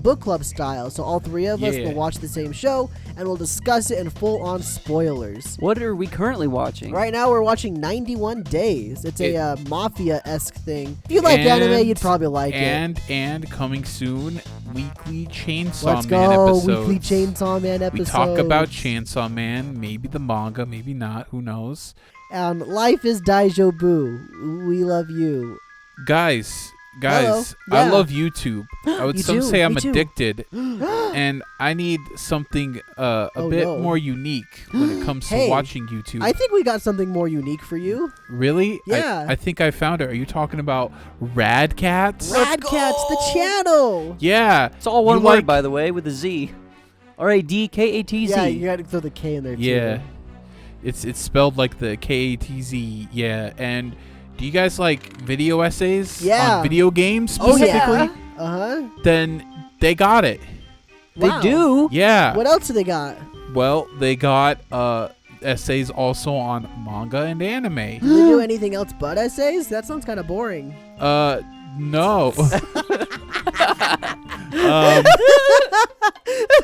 book club style. So all three of us Yeah. will watch the same show, and we'll discuss it in full-on spoilers. What are we currently watching? Right now, we're watching 91 Days. It's a mafia-esque thing. If you like anime, you'd probably like it. And coming soon, weekly Chainsaw Let's Man go, episodes. weekly Chainsaw Man episodes. We talk about Chainsaw Man, maybe the manga, maybe not, who knows. Life is Daijobu. We love you. Guys, Hello. I Yeah. love YouTube. I would You some do, say I'm me too. addicted, and I need something a bit no. more unique when it comes to Hey, watching YouTube. I think we got something more unique for you. Really? Yeah. I think I found it. Are you talking about radkatz? Radkatz, the channel. Yeah. It's all one You word, like- by the way, with a Z. R-A-D-K-A-T-Z. Yeah, you gotta throw the K in there too. Yeah. It's spelled like the K-A-T-Z. Yeah. And do you guys like video essays Yeah. on video games Oh specifically? yeah. Uh-huh. Then they got it. They Wow. do. Yeah. What else do they got? Well, they got essays also on manga and anime. Do they do anything else but essays? That sounds kind of boring. No.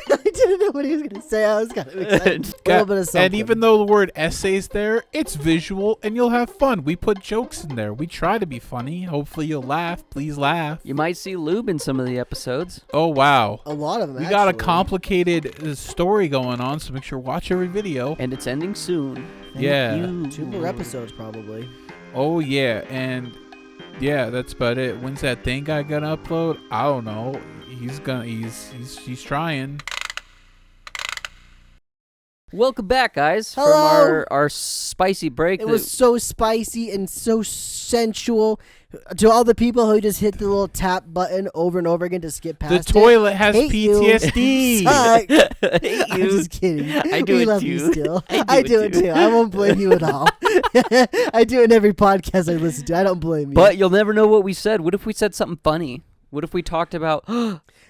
I didn't know what he was gonna say. I was kind of excited. A little bit of something. And even though the word essays there, it's visual and you'll have fun. We put jokes in there. We try to be funny. Hopefully you'll laugh. Please laugh. You might see lube in some of the episodes. Oh, wow. a lot of them. We got a actually. complicated story going on, so make sure to watch every video. And it's ending soon. Thank Yeah. you. 2 more episodes probably. Oh, yeah. And yeah, that's about it. When's that thing guy gonna upload? I don't know. He's trying. Welcome back, guys, Hello. from our spicy break. It was so spicy and so sensual. To all the people who just hit the little tap button over and over again to skip past The it. toilet has Hate you. PTSD. Suck. Hate I'm you. just kidding. I do we it love too. you still. I do it too. too. I won't blame you at all. I do it in every podcast I listen to. I don't blame you. But you'll never know what we said. What if we said something funny? What if we talked about...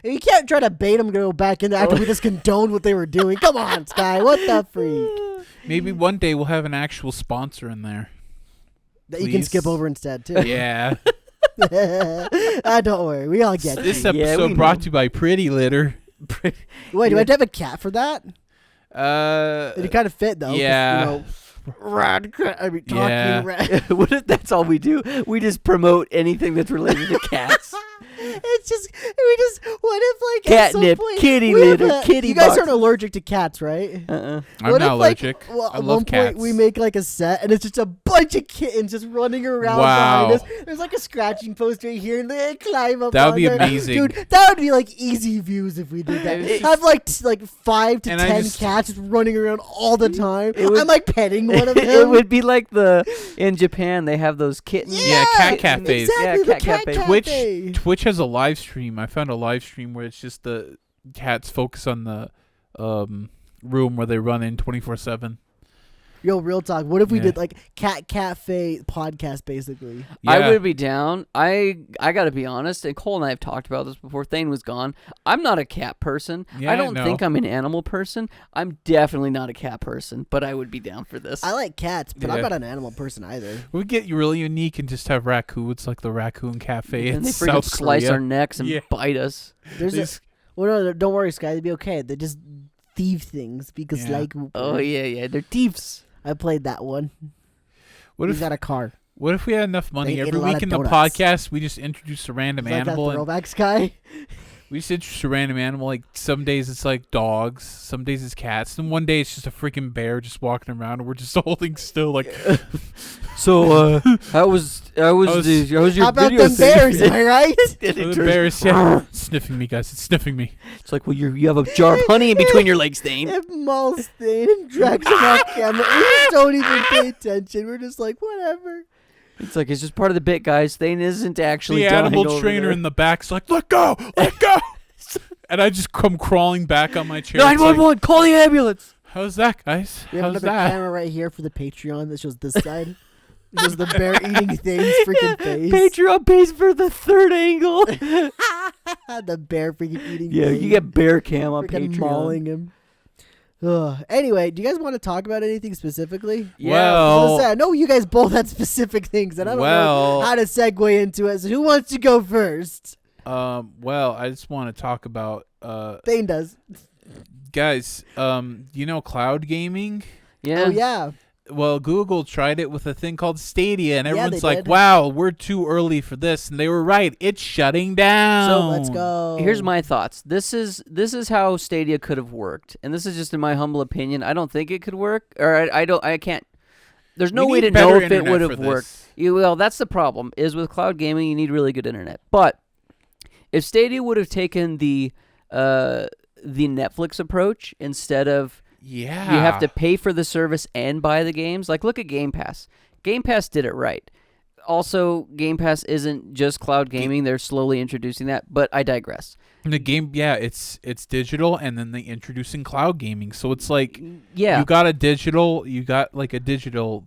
you can't try to bait them to go back in there after we just condoned what they were doing. Come on, Sky. What the freak? Maybe one day we'll have an actual sponsor in there. That you can Please. skip over instead, too. Yeah. Don't worry. We all get This it. Yeah, episode we brought know. to you by Pretty Litter. Wait, do I have to have a cat for that? Uh, It kind of fit, though. 'cause, yeah. You know, radkatz. I mean, talking Yeah. What if that's all we do? We just promote anything that's related to cats. It's just what if like at some Catnip, point kitty we have litter, kitty You guys box. aren't allergic to cats, right? Uh-uh. I'm What not if, like, allergic. Well, I at love one cats. point we make like a set, and it's just a bunch of kittens just running around Wow. behind us. There's like a scratching post right here, and they climb up. That would on be there. amazing. dude. That would be like easy views if we did that. It's I have like 5 to And I 10 just- cats just running around all the time. It would- I'm like petting one of them. It would be like in Japan they have those kittens. Yeah, cat cafes. Exactly, Yeah, the cat cat cafe. cafe. Twitch has a live stream. I found a live stream where it's just the cats focus on the room where they run in 24/7. Yo, real talk. What if we Yeah. did like cat cafe podcast, basically? I would be down. I gotta be honest, and Cole and I have talked about this before. Thane was gone. I'm not a cat person. Yeah, I don't no. think I'm an animal person. I'm definitely not a cat person, but I would be down for this. I like cats, but I'm Yeah. not an animal person either. We get really unique and just have raccoons like the Raccoon Cafe in and they freaking South slice Korea. our necks and Yeah. bite us. There's a, These- well, no, don't worry, Sky. It'll be okay. They just thieve things because, Yeah. like, Oh yeah, they're thieves. I played that one. what He's if got a car. what if we had enough money They ate every a lot week of in the donuts. podcast? We just introduce a random Is that animal. And throwback, Sky? we just introduce a random animal. Like some days it's like dogs, some days it's cats, and one day it's just a freaking bear just walking around, and we're just holding still. Like, So how was was- your How about video them bears? Am I right? the bear is sniffing me, guys. It's sniffing me. It's like, well, you have a jar of honey in between your legs, Thane. If Maul's Stain and drags him off camera, we just don't even pay attention. We're just like, whatever. It's like, it's just part of the bit, guys. Thane isn't actually The dying animal over trainer there. in the back's like, let go, let go. And I just come crawling back on my chair. It's like, 911, call the ambulance. how's that, guys? We have How's another that? camera right here for the Patreon that shows this side. It shows the bear eating things freaking face. Patreon pays for the third angle. The bear freaking eating Yeah, things. you get bear cam on freaking Patreon. mauling him. Ugh. Anyway, do you guys want to talk about anything specifically? Yeah. Well, I know you guys both had specific things, and I don't Well- know how to segue into it. So who wants to go first? well, I just want to talk about Thane does. guys, you know cloud gaming? Yeah. Oh yeah. Well, Google tried it with a thing called Stadia, and Yeah, everyone's they like, did. wow, we're too early for this. And they were right. It's shutting down. So let's go. Here's my thoughts. This is how Stadia could have worked, and this is just in my humble opinion. I don't think it could work, or I can't. There's no We way need to know better if it internet would for have this. worked. Well, that's the problem. Is with cloud gaming, you need really good internet. But if Stadia would have taken the Netflix approach instead of Yeah. you have to pay for the service and buy the games. Like, look at Game Pass. Game Pass did it right. Also, Game Pass isn't just cloud gaming. They're slowly introducing that, but I digress. And the game, yeah, it's digital, and then they introducing cloud gaming. So it's like Yeah. you got a digital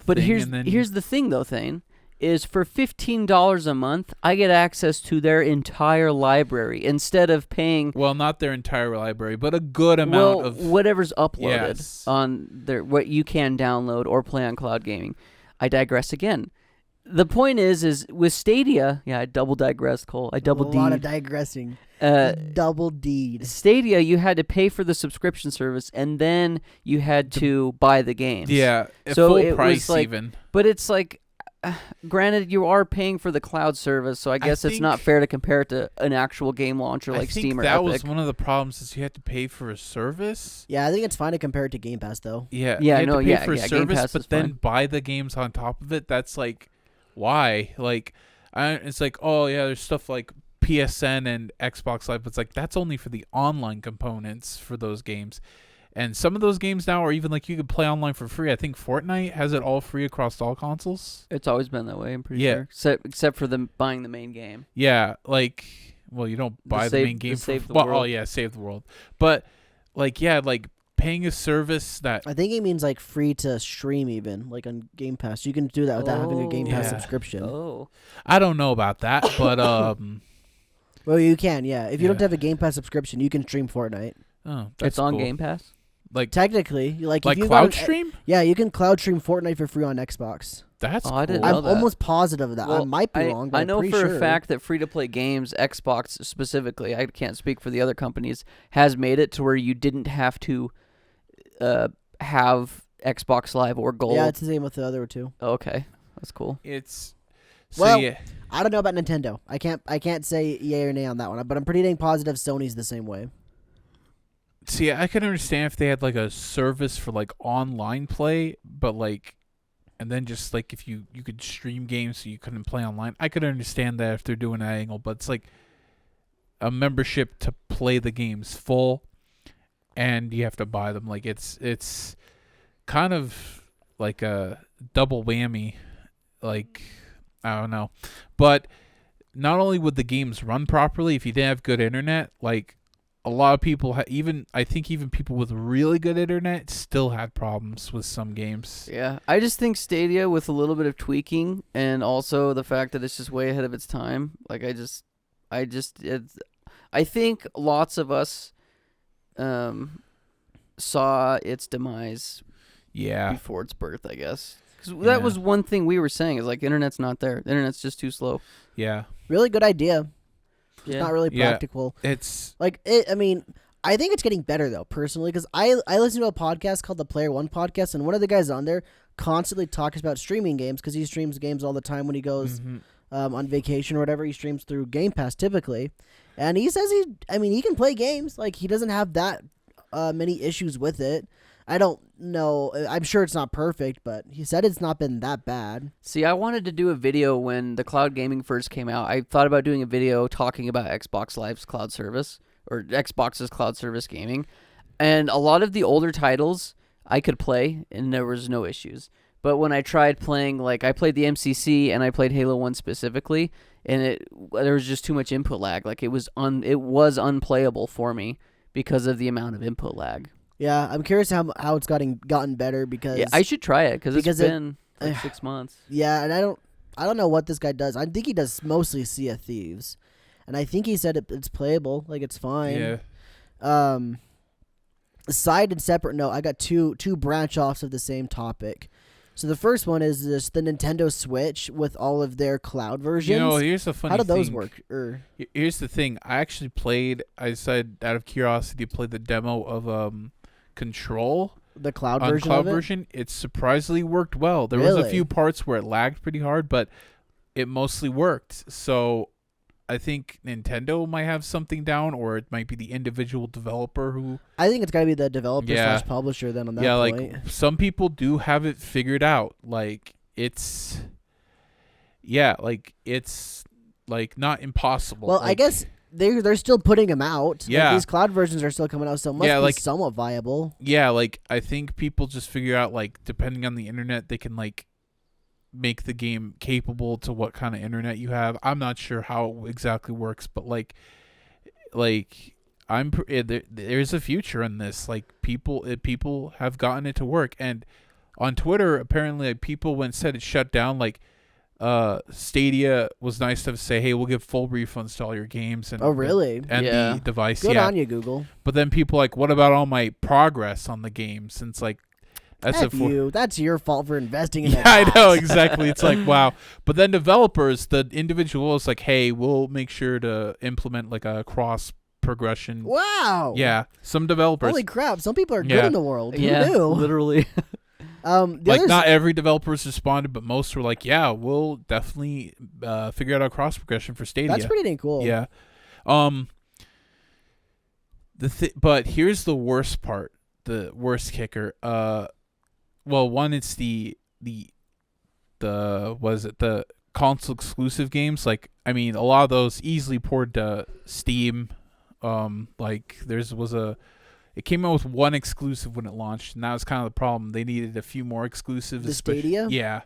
But thing, here's and then here's the thing, though, Thane, is for $15 a month, I get access to their entire library instead of paying well, not their entire library, but a good amount of whatever's uploaded Yes. on their what you can download or play on cloud gaming. I digress again. The point is with Stadia, yeah, I double digressed, Cole. I double a lot of D. digressing. Uh, Double deed. Stadia, you had to pay for the subscription service, and then you had to buy the games. yeah, a So full it was price like- even. But it's like, granted, you are paying for the cloud service, so I guess it's not think- fair to compare it to an actual game launcher like I think Steam or that Epic. was one of the problems is you had to pay for a service. Yeah, I think it's fine to compare it to Game Pass though. Yeah, Yeah, you had no, to pay yeah, for a yeah, Game service, Pass but is then fine. buy the games on top of it. That's like, why? Like, it's like, oh yeah, there's stuff like PSN and Xbox Live, but it's like that's only for the online components for those games. And some of those games now are even like you could play online for free. I think Fortnite has it all free across all consoles. It's always been that way, I'm pretty Yeah. sure. Except for them buying the main game. Yeah, like, well, you don't buy the save- main game the for save the well, oh world. yeah, save the world. But like, yeah, like paying a service that I think it means like free to stream even, like on Game Pass. You can do that without having a Game Pass Yeah. subscription. Oh. I don't know about that, but Well, you can, yeah. If you don't Yeah. have a Game Pass subscription, you can stream Fortnite. oh, that's It's on cool. Game Pass? Like Technically, like if you cloud got an- stream. Yeah, you can cloud stream Fortnite for free on Xbox. That's Oh, I didn't cool. know I'm that. almost positive of that. I Well, might be wrong, but I I'm know pretty for sure. a fact that free-to-play games, Xbox specifically, I can't speak for the other companies, has made it to where you didn't have to have Xbox Live or Gold. Yeah, it's the same with the other two. Okay, that's cool. It's Well, yeah. I don't know about Nintendo. I can't say yay or nay on that one, but I'm pretty dang positive Sony's the same way. See, I could understand if they had like a service for like online play, but like, and then just like if you could stream games so you couldn't play online. I could understand that if they're doing that angle, but it's like a membership to play the games full, and you have to buy them. Like it's kind of like a double whammy. Like I don't know, but not only would the games run properly if you didn't have good internet, like. A lot of people, I think even people with really good internet still had problems with some games. Yeah, I just think Stadia with a little bit of tweaking and also the fact that it's just way ahead of its time. Like I think lots of us saw its demise Yeah. before its birth, I guess. Because that was one thing we were saying is like internet's not there. The internet's just too slow. Yeah. Really good idea. It's Yeah. not really practical. It's Like I mean, I think it's getting better though, personally, because I listen to a podcast called the Player One Podcast, and one of the guys on there constantly talks about streaming games because he streams games all the time when he goes on vacation or whatever. He streams through Game Pass typically, and he says he can play games. Like he doesn't have that many issues with it. I don't know. I'm sure it's not perfect, but he said it's not been that bad. See, I wanted to do a video when the cloud gaming first came out. I thought about doing a video talking about Xbox Live's cloud service or Xbox's cloud service gaming. And a lot of the older titles I could play and there was no issues. But when I tried playing, like I played the MCC and I played Halo 1 specifically, and there was just too much input lag. Like it was unplayable for me because of the amount of input lag. Yeah, I'm curious how it's gotten better because I should try it because it's been like 6 months. Yeah, and I don't know what this guy does. I think he does mostly Sea of Thieves, and I think he said it's playable, like it's fine. yeah. Side and separate note, I got two branch offs of the same topic. So the first one is the Nintendo Switch with all of their cloud versions. You know, here's the funny How thing. do those work? Here's the thing. I actually played. I decided out of curiosity to play the demo of Control. The cloud on version cloud of it? version. It surprisingly worked well. There was a few parts where it lagged pretty hard, but it mostly worked. So I think Nintendo might have something down, or it might be the individual developer who. I think it's got to be the developer / publisher then on that point. Like some people do have it figured out. Like it's like not impossible. Well, like, I guess they're still putting them out. Yeah. Like, these cloud versions are still coming out, so it must be like, somewhat viable. Yeah, like I think people just figure out like depending on the internet, they can like make the game capable to what kind of internet you have. I'm not sure how it exactly works, but like there's a future in this. Like people have gotten it to work, and on Twitter apparently like, people when said it shut down, like Stadia was nice to say, hey, we'll give full refunds to all your games and Oh, really? and the device. Good on you, Google. But then people like, what about all my progress on the games? And it's like That's your fault for investing in yeah, that. I know exactly. It's like wow. But then developers, the individual is like, hey, we'll make sure to implement like a cross progression. Wow. Yeah, some developers. Holy crap! Some people are good in the world. Who Yeah, knew? literally. Like not every developer's responded, but most were like, yeah, we'll definitely figure out a cross progression for Stadia. That's pretty dang cool. Yeah. But here's the worst part, the worst kicker. Well, one, it's the console exclusive games. Like, I mean, a lot of those easily ported to Steam. Like it came out with one exclusive when it launched, and that was kind of the problem. They needed a few more exclusives. The Stadia? Yeah.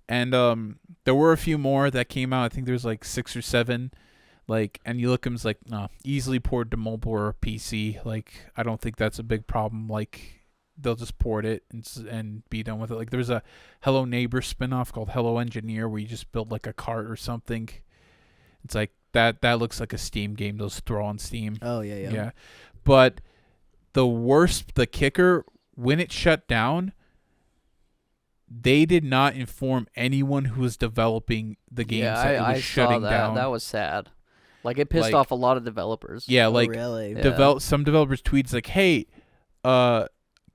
And there were a few more that came out. I think there's like 6 or 7. Like, and you look at them, it's like, no, easily ported to mobile or PC. Like, I don't think that's a big problem. Like, they'll just port it and be done with it. Like, there's a Hello Neighbor spinoff called Hello Engineer where you just build like a cart or something. It's like that looks like a Steam game. Those throw on Steam. Oh yeah. Yeah. But the kicker, when it shut down, they did not inform anyone who was developing the games that it was shutting down. That was sad. Like, it pissed off a lot of developers. Yeah, like really? some developers tweets like, "Hey, I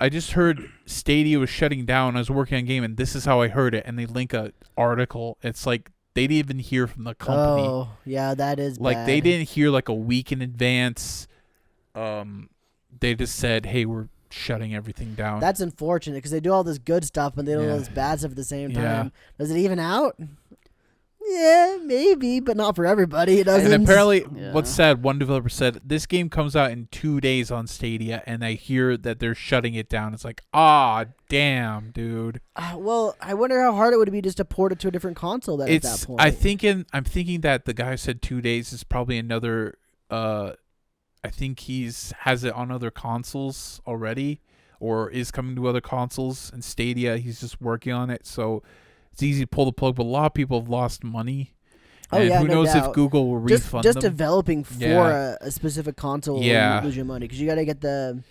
I just heard Stadia was shutting down. I was working on a game, and this is how I heard it. And they link a article. It's like they didn't even hear from the company. Oh, yeah, that is like bad. they didn't hear like a week in advance. They just said, "Hey, we're shutting everything down." That's unfortunate because they do all this good stuff and they do all this bad stuff at the same time. Does it even out? Yeah, maybe, but not for everybody. It doesn't. And apparently, what's sad, one developer said, this game comes out in 2 days on Stadia, and I hear that they're shutting it down. It's like, damn, dude. Well, I wonder how hard it would be just to port it to a different console at that point. I'm thinking that the guy said 2 days is probably another, I think has it on other consoles already, or is coming to other consoles, and Stadia, he's just working on it, so it's easy to pull the plug, but a lot of people have lost money. And who knows if Google will refund them. Just developing for a specific console will lose your money because you got to get the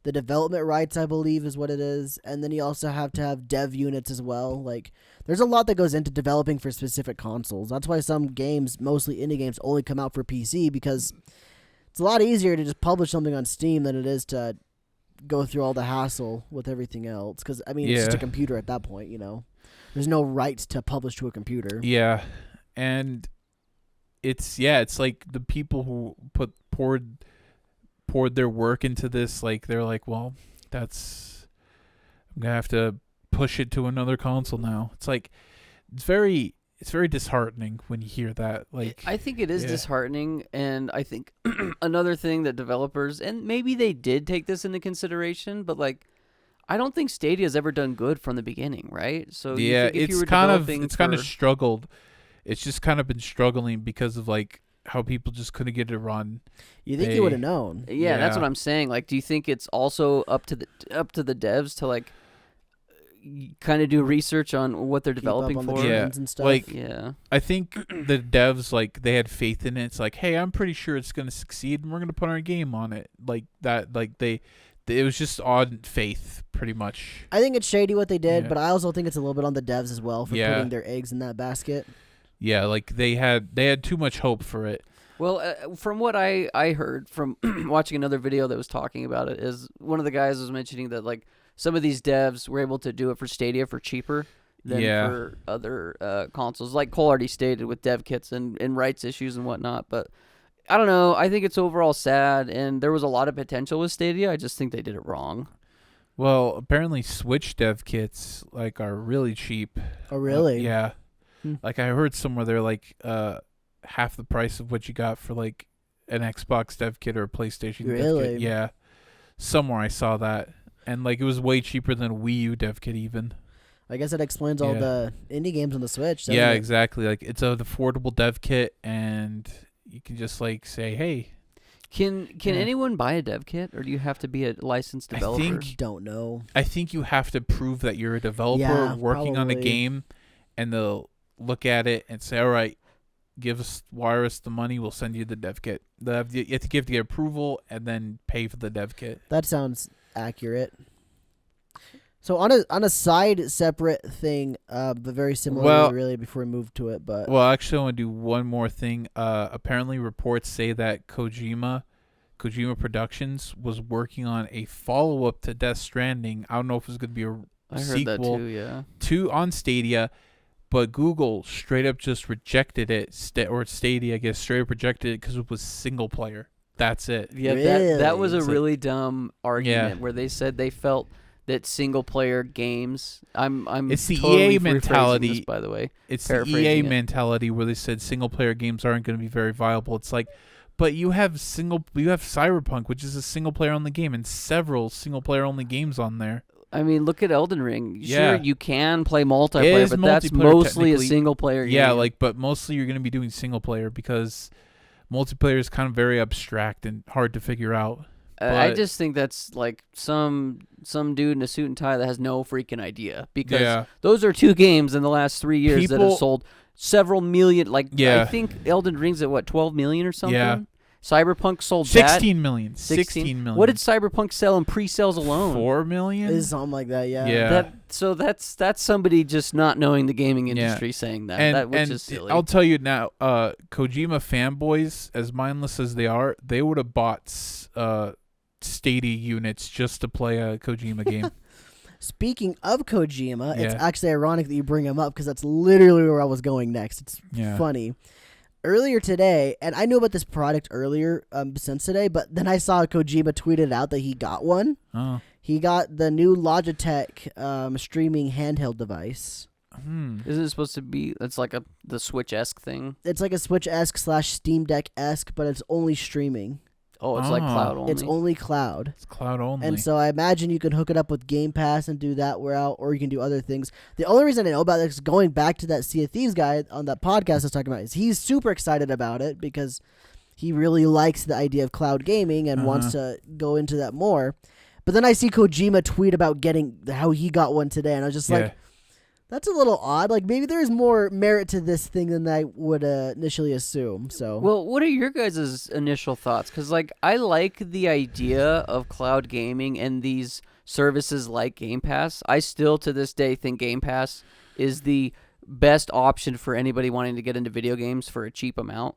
development rights, I believe, is what it is, and then you also have to have dev units as well. Like, there's a lot that goes into developing for specific consoles. That's why some games, mostly indie games, only come out for PC because it's a lot easier to just publish something on Steam than it is to go through all the hassle with everything else. Because it's just a computer at that point, There's no right to publish to a computer. Yeah, and it's like the people who poured their work into this, like they're like, well, I'm gonna have to push it to another console now. It's like it's very disheartening when you hear that. Like, I think it is disheartening, and I think another thing that developers, and maybe they did take this into consideration, but like, I don't think Stadia's ever done good from the beginning, right? So it's kind of struggled. It's just kind of been struggling because of like how people just couldn't get it run. You think you would have known? Yeah, that's what I'm saying. Like, do you think it's also up to the devs to like kind of do research on what they're developing on for? The trends and stuff? Like, I think the devs, like, they had faith in it. It's like, hey, I'm pretty sure it's going to succeed, and we're going to put our game on it. Like that. Like it was just on faith, pretty much. I think it's shady what they did, but I also think it's a little bit on the devs as well for putting their eggs in that basket. Yeah, like they had too much hope for it. Well, from what I heard from watching another video that was talking about it, is one of the guys was mentioning that like some of these devs were able to do it for Stadia for cheaper than for other consoles. Like Cole already stated with dev kits and rights issues and whatnot, but I don't know. I think it's overall sad, and there was a lot of potential with Stadia. I just think they did it wrong. Well, apparently Switch dev kits like are really cheap. Oh, really? Yeah. Like I heard somewhere they're like half the price of what you got for like an Xbox dev kit or a PlayStation dev kit. Yeah. Somewhere I saw that. And like it was way cheaper than a Wii U dev kit even. I guess that explains all the indie games on the Switch. Yeah, exactly. Like it's an affordable dev kit, and you can just like say, "Hey, can anyone buy a dev kit, or do you have to be a licensed developer?" Don't know. I think you have to prove that you're a developer working on a game, and they'll look at it and say, "All right, wire us the money. We'll send you the dev kit." You have to get approval and then pay for the dev kit. That sounds accurate. So on a side separate thing, but very similar, really, before we move to it. But actually, I want to do one more thing. Apparently, reports say that Kojima Productions was working on a follow up to Death Stranding. I don't know if it's going to be a sequel on Stadia, but Google straight up just rejected it, or Stadia, I guess, straight up rejected it because it was single player. That's it. Yeah, really? that was a really dumb argument where they said they felt that single player games. It's the EA mentality, this, by the way. It's the EA mentality where they said single player games aren't going to be very viable. It's like, but you have Cyberpunk, which is a single player only game, and several single player only games on there. I mean, look at Elden Ring. Sure, you can play multiplayer, but that's mostly a single player game. Yeah, but mostly you're going to be doing single player because multiplayer is kind of very abstract and hard to figure out. I just think that's like some dude in a suit and tie that has no freaking idea, because those are 2 games in the last 3 years that have sold several million. I think Elden Ring's at 12 million or something. Yeah. Cyberpunk sold 16 million. 16 million. What did Cyberpunk sell in pre-sales alone? 4 million? Is something like that, yeah. That's somebody just not knowing the gaming industry saying that. Which is silly. I'll tell you now, Kojima fanboys, as mindless as they are, they would have bought Stadia units just to play a Kojima game. Speaking of Kojima, Yeah. it's actually ironic that you bring him up because that's literally where I was going next. It's funny. Earlier today, and I knew about this product earlier since today, but then I saw Kojima tweeted out that he got one. Oh. He got the new Logitech streaming handheld device. Isn't it supposed to be? It's like the Switch-esque thing. It's like a Switch-esque / Steam Deck-esque, but it's only streaming. Oh, it's like cloud only. It's only cloud. It's cloud only. And so I imagine you can hook it up with Game Pass and do that route, or you can do other things. The only reason I know about this is going back to that Sea of Thieves guy on that podcast I was talking about. Is he's super excited about it because he really likes the idea of cloud gaming and wants to go into that more. But then I see Kojima tweet about how he got one today, and I was just like, that's a little odd. Like, maybe there's more merit to this thing than I would initially assume. So, well, what are your guys' initial thoughts? Because, like, I like the idea of cloud gaming and these services like Game Pass. I still, to this day, think Game Pass is the best option for anybody wanting to get into video games for a cheap amount.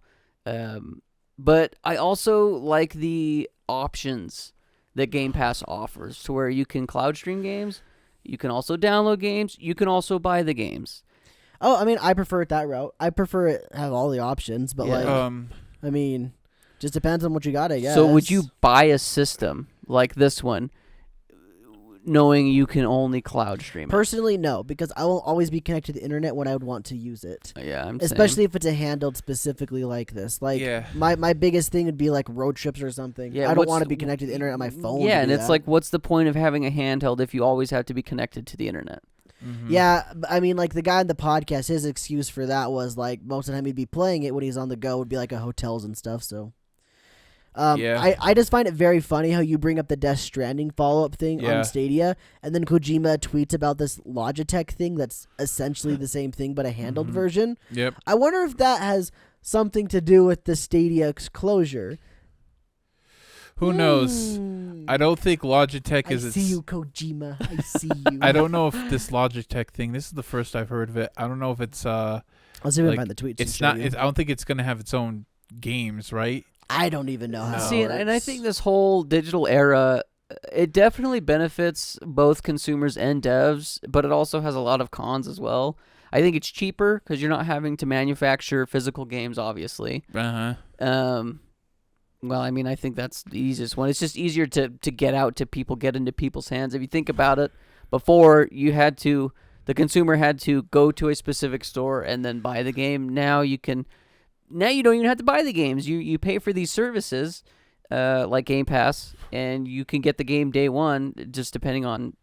But I also like the options that Game Pass offers, to where you can cloud stream games. You can also download games. You can also buy the games. Oh, I mean, I prefer it that route. I prefer it have all the options, but I mean, just depends on what you got, I guess. So would you buy a system like this one, knowing you can only cloud stream it? Personally, no, because I will always be connected to the internet when I would want to use it. Yeah, especially if it's handled specifically like this. Like, my biggest thing would be like road trips or something. Yeah, I don't want to be connected to the internet on my phone. Yeah, and it's that. like, what's the point of having a handheld if you always have to be connected to the internet? Mm-hmm. Yeah, I mean, like the guy in the podcast, his excuse for that was like most of the time he'd be playing it when he's on the go would be like at hotels and stuff. So. I just find it very funny how you bring up the Death Stranding follow-up thing on Stadia, and then Kojima tweets about this Logitech thing that's essentially the same thing but a handled version. Yep. I wonder if that has something to do with the Stadia's closure. Who knows? I don't think Logitech is... I see you, Kojima. I see you. I don't know if this Logitech thing... This is the first I've heard of it. I don't know if it's... I'll see if I can find the tweets. It's not... I don't think it's going to have its own games, right? I don't even know how. See, and I think this whole digital era, it definitely benefits both consumers and devs, but it also has a lot of cons as well. I think it's cheaper because you're not having to manufacture physical games, obviously. Uh-huh. Well, I mean, I think that's the easiest one. It's just easier to get out to people, get into people's hands. If you think about it, before the consumer had to go to a specific store and then buy the game. Now you don't even have to buy the games. You pay for these services like Game Pass, and you can get the game day one, just depending on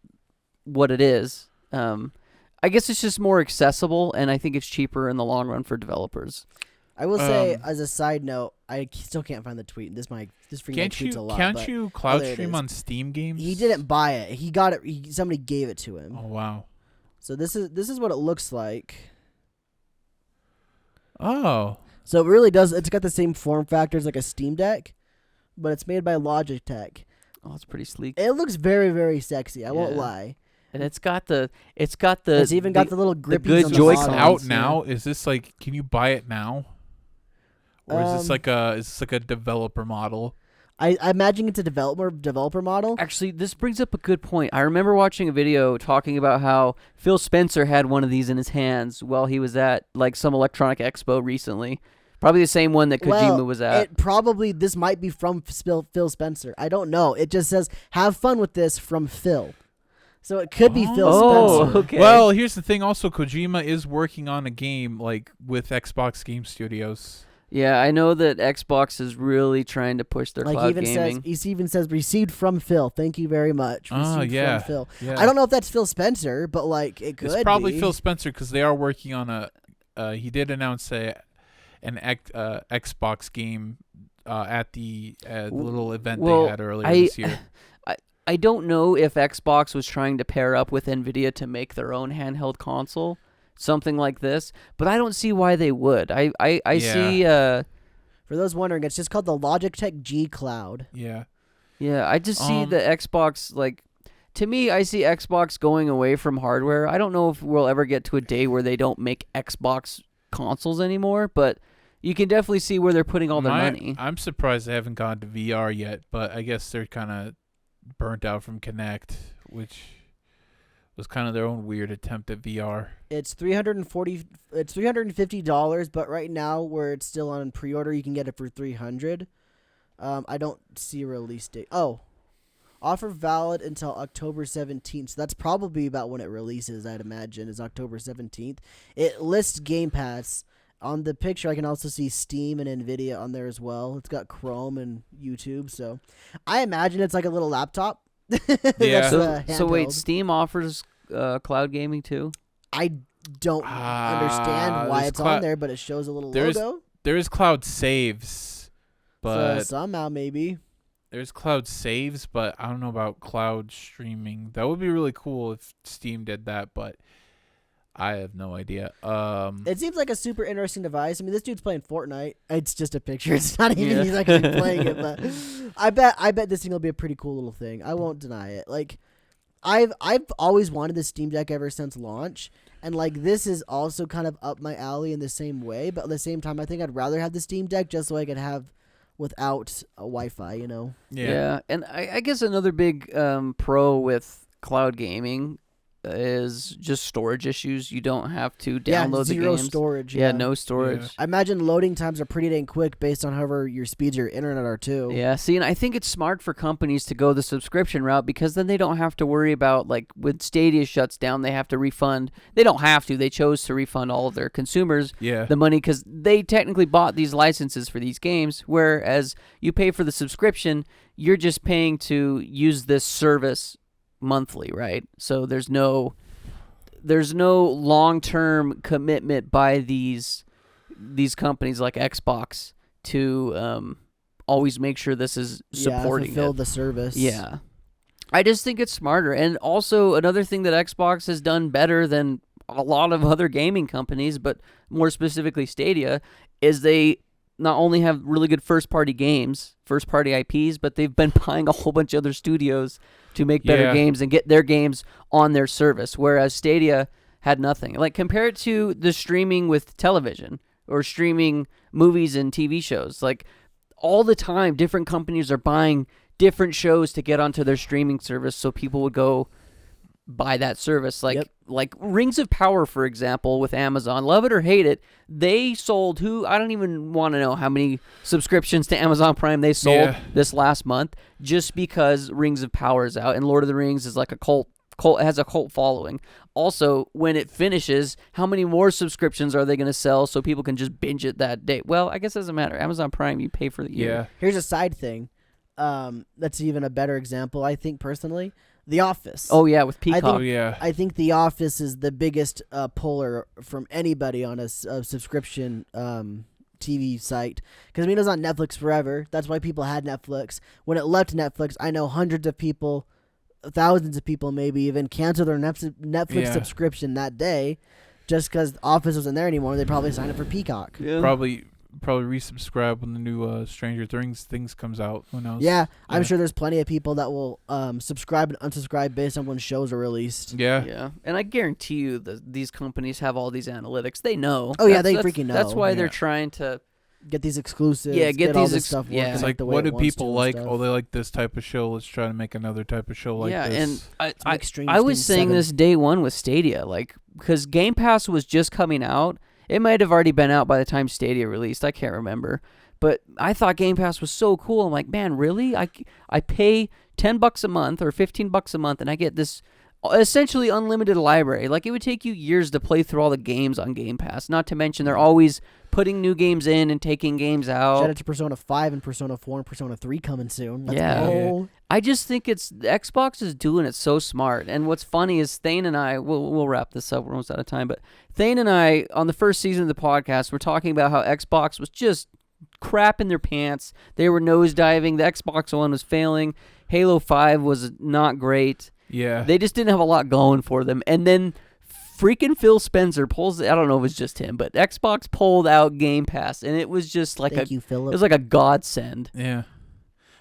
what it is. I guess it's just more accessible, and I think it's cheaper in the long run for developers. I will say, as a side note, I still can't find the tweet. This freaking tweets a lot. Can't you cloud stream on Steam games? He didn't buy it. He got it. Somebody gave it to him. Oh wow! So this is what it looks like. Oh. So it really does. It's got the same form factors like a Steam Deck, but it's made by Logitech. Oh, it's pretty sleek. It looks very, very sexy. I won't lie. And it's got the. It's even got the little grippies good on the Joy-Cons. bottom. Out now? Is this like? Can you buy it now? Or is this like a developer model? I imagine it's a developer model. Actually, this brings up a good point. I remember watching a video talking about how Phil Spencer had one of these in his hands while he was at like some electronic expo recently. Probably the same one that Kojima was at. This might be from Phil Spencer. I don't know. It just says, have fun with this from Phil. So it could be Phil Spencer. Okay. Well, here's the thing. Also, Kojima is working on a game like with Xbox Game Studios. Yeah, I know that Xbox is really trying to push their cloud gaming. He even says, received from Phil. Thank you very much. Received from Phil. Yeah. I don't know if that's Phil Spencer, but like it could be. It's probably Phil Spencer because they are working on he did announce an Xbox game at the little event they had earlier this year. I don't know if Xbox was trying to pair up with NVIDIA to make their own handheld console. Something like this, but I don't see why they would. I see. For those wondering, it's just called the Logitech G Cloud. Yeah. Yeah, I just see the Xbox, like, to me, I see Xbox going away from hardware. I don't know if we'll ever get to a day where they don't make Xbox consoles anymore, but you can definitely see where they're putting all their money. I'm surprised they haven't gone to VR yet, but I guess they're kind of burnt out from Kinect, which was kind of their own weird attempt at VR. It's $350, but right now where it's still on pre-order, you can get it for $300. I don't see a release date. Oh, offer valid until October 17th. So that's probably about when it releases, I'd imagine, is October 17th. It lists Game Pass. On the picture, I can also see Steam and NVIDIA on there as well. It's got Chrome and YouTube, so I imagine it's like a little laptop. Yeah. So wait, Steam offers cloud gaming too? I don't understand why it's on there, but it shows a little logo. There is cloud saves, but so somehow maybe. There's cloud saves, but I don't know about cloud streaming. That would be really cool if Steam did that, but I have no idea. It seems like a super interesting device. I mean, this dude's playing Fortnite. It's just a picture. It's not even he's actually playing it, but I bet this thing will be a pretty cool little thing. I won't deny it. Like, I've always wanted the Steam Deck ever since launch, and like this is also kind of up my alley in the same way. But at the same time, I think I'd rather have the Steam Deck just so I could have without a Wi-Fi. You know? Yeah. And I guess another big pro with cloud gaming is just storage issues. You don't have to download the zero games. Storage. Yeah, no storage. Yeah. I imagine loading times are pretty dang quick based on however your speeds of your internet are too. Yeah, see, and I think it's smart for companies to go the subscription route because then they don't have to worry about, like, when Stadia shuts down, they have to refund. They don't have to. They chose to refund all of their consumers the money because they technically bought these licenses for these games, whereas you pay for the subscription, you're just paying to use this service monthly, right? So there's no long-term commitment by these companies like Xbox to always make sure this is supporting fulfill the service. Yeah. I just think it's smarter. And also another thing that Xbox has done better than a lot of other gaming companies, but more specifically Stadia, is they not only have really good first-party games, first-party IPs, but they've been buying a whole bunch of other studios to make better games and get their games on their service, whereas Stadia had nothing. Like, compare it to the streaming with television or streaming movies and TV shows. Like, all the time, different companies are buying different shows to get onto their streaming service so people would go buy that service. Like Rings of Power, for example, with Amazon. Love it or hate it, they sold I don't even want to know how many subscriptions to Amazon Prime they sold this last month just because Rings of Power is out, and Lord of the Rings is like a cult. It has a cult following. Also, when it finishes, how many more subscriptions are they going to sell so people can just binge it that day? Well, I guess it doesn't matter. Amazon Prime, you pay for the year. Yeah. Here's a side thing. That's even a better example, I think, personally. The Office. Oh, yeah, with Peacock. I think The Office is the biggest puller from anybody on a subscription TV site. Because, I mean, it was on Netflix forever. That's why people had Netflix. When it left Netflix, I know hundreds of people, thousands of people maybe even, canceled their Netflix subscription that day just because Office wasn't there anymore. They probably signed up for Peacock. Yeah. Probably resubscribe when the new Stranger Things comes out. Who knows? Yeah, I'm sure there's plenty of people that will subscribe and unsubscribe based on when shows are released. Yeah. And I guarantee you that these companies have all these analytics. They know. Oh, yeah, they freaking know. That's why they're trying to get these exclusives. Yeah, get all these this stuff. yeah. It's like, what do people like? Oh, they like this type of show. Let's try to make another type of show like this. And I was saying this day one with Stadia, like, because Game Pass was just coming out. It might have already been out by the time Stadia released. I can't remember. But I thought Game Pass was so cool. I'm like, man, really? I pay $10 a month or $15 a month, and I get this essentially unlimited library. Like, it would take you years to play through all the games on Game Pass. Not to mention they're always putting new games in and taking games out. Shout out to Persona 5 and Persona 4 and Persona 3 coming soon. Let's Yeah. go. I just think Xbox is doing it so smart. And what's funny is Thane and I, we'll wrap this up. We're almost out of time. But Thane and I, on the first season of the podcast, were talking about how Xbox was just crap in their pants. They were nosediving. The Xbox One was failing. Halo 5 was not great. Yeah. They just didn't have a lot going for them. And then freaking Phil Spencer pulls, I don't know if it's just him, but Xbox pulled out Game Pass, and it was just like Thank you, Philip. It was like a godsend. Yeah.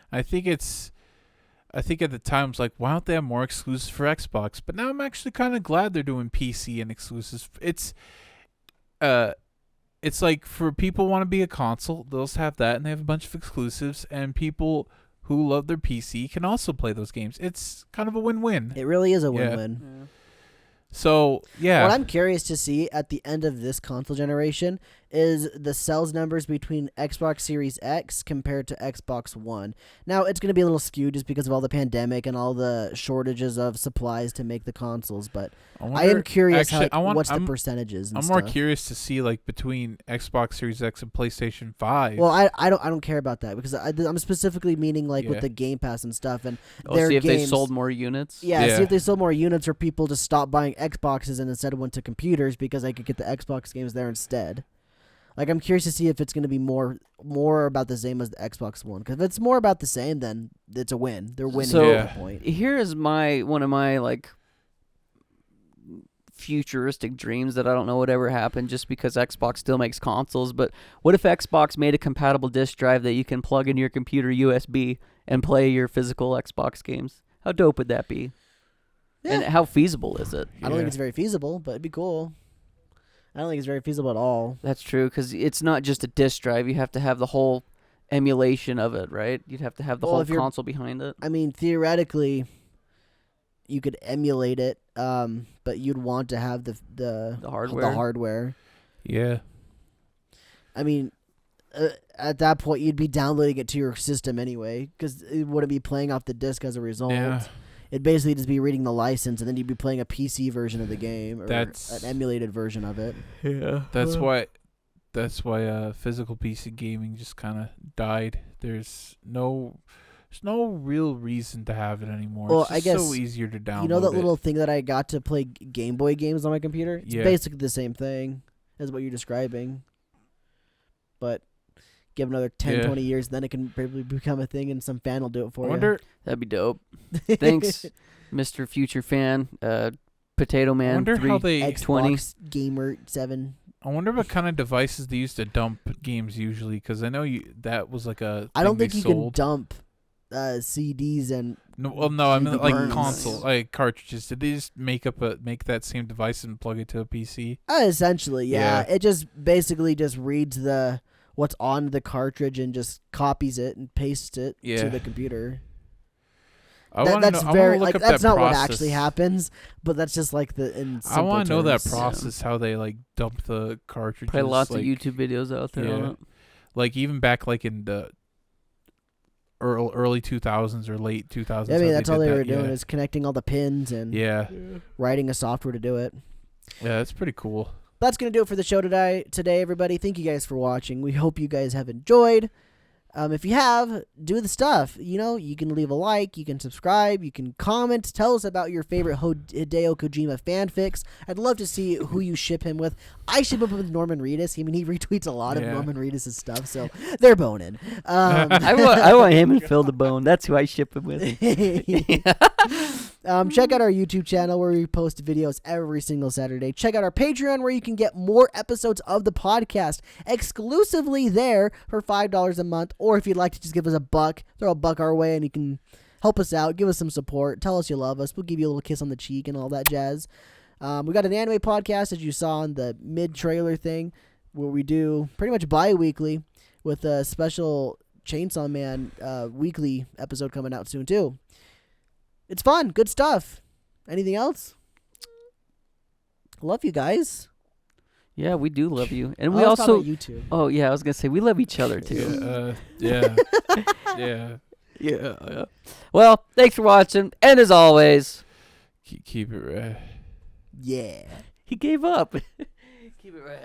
I think at the time, it's like, why don't they have more exclusives for Xbox? But now I'm actually kind of glad they're doing PC and exclusives. It's, it's like for people who want to be a console, they'll have that, and they have a bunch of exclusives, and people who love their PC can also play those games. It's kind of a win-win. It really is a Yeah. win-win. Yeah. So, yeah. What I'm curious to see at the end of this console generation is the sales numbers between Xbox Series X compared to Xbox One. Now, it's going to be a little skewed just because of all the pandemic and all the shortages of supplies to make the consoles, but I am curious what's the percentages and I'm stuff. more curious to see like between Xbox Series X and PlayStation 5. Well, I don't care about that because I'm specifically meaning like with Yeah. the Game Pass and stuff and Oh, their see if they games. sold more units. Yeah, Yeah. see if they sold more units or people just stopped buying Xboxes and instead went to computers because they could get the Xbox games there instead. Like, I'm curious to see if it's going to be more about the same as the Xbox One. Because if it's more about the same, then it's a win. They're winning So- at that point. Here is one of my like futuristic dreams that I don't know would ever happen just because Xbox still makes consoles. But what if Xbox made a compatible disk drive that you can plug into your computer USB and play your physical Xbox games? How dope would that be? Yeah. And how feasible is it? I don't think it's very feasible, but it'd be cool. I don't think it's very feasible at all. That's true, because it's not just a disk drive. You have to have the whole emulation of it, right? You'd have to have the Well, whole if you're- console behind it. I mean, theoretically, you could emulate it, but you'd want to have the hardware. The hardware. Yeah. I mean, at that point, you'd be downloading it to your system anyway, because it wouldn't be playing off the disc as a result. Yeah. It'd basically just be reading the license, and then you'd be playing a PC version of the game or That's- an emulated version of it. Yeah. That's why physical PC gaming just kind of died. There's no real reason to have it anymore. Well, it's I just so guess, easier to download. You know that it. little thing that I got to play Game Boy games on my computer? It's Yeah. basically the same thing as what you're describing. But give another 10, Yeah. 20 years, then it can probably become a thing, and some fan will do it for I you. wonder. That'd be dope. Thanks, Mr. Future Fan, Potato I Man. wonder how they. Xbox Gamer 7. I wonder what kind of devices they used to dump games usually, because I know that was like a. I don't thing think they you sold. can dump CDs and No, I mean like burns. console, like cartridges. Did they just make that same device and plug it to a PC? essentially, yeah. Yeah. It just basically just reads what's on the cartridge and just copies it and pastes it Yeah. to the computer. I want to That's know. very I like look up that's that not process. what actually happens, but that's just like I want to know that terms. process, how they like dump the cartridges. Probably lots like, of YouTube videos out there on yeah. it. Like even back like in the early 2000s or late 2000s. Yeah, I mean how that's all did they that. were doing Yeah. is connecting all the pins and Yeah, writing a software to do it. yeah, that's pretty cool. That's gonna do it for the show today, everybody. Thank you guys for watching. We hope you guys have enjoyed. If you have, do the stuff. You know, you can leave a like, you can subscribe, you can comment. Tell us about your favorite Hideo Kojima fanfics. I'd love to see who you ship him with. I ship him with Norman Reedus. I mean, he retweets a lot of Yeah. Norman Reedus' stuff, so they're boning. I want him and Phil the Bone. That's who I ship him with. Check out our YouTube channel where we post videos every single Saturday. Check out our Patreon where you can get more episodes of the podcast exclusively there for $5 a month. Or if you'd like to just give us $1, throw $1 our way and you can help us out, give us some support, tell us you love us. We'll give you a little kiss on the cheek and all that jazz. We got an anime podcast, as you saw in the mid-trailer thing, where we do pretty much bi-weekly with a special Chainsaw Man weekly episode coming out soon too. It's fun. Good stuff. Anything else? Love you guys. Yeah, we do love you, and we I was talking also. about you two. Oh yeah, I was gonna say we love each other too. Yeah, yeah. Yeah. Well, thanks for watching, and as always, Keep it. Yeah. he gave up. Keep it right.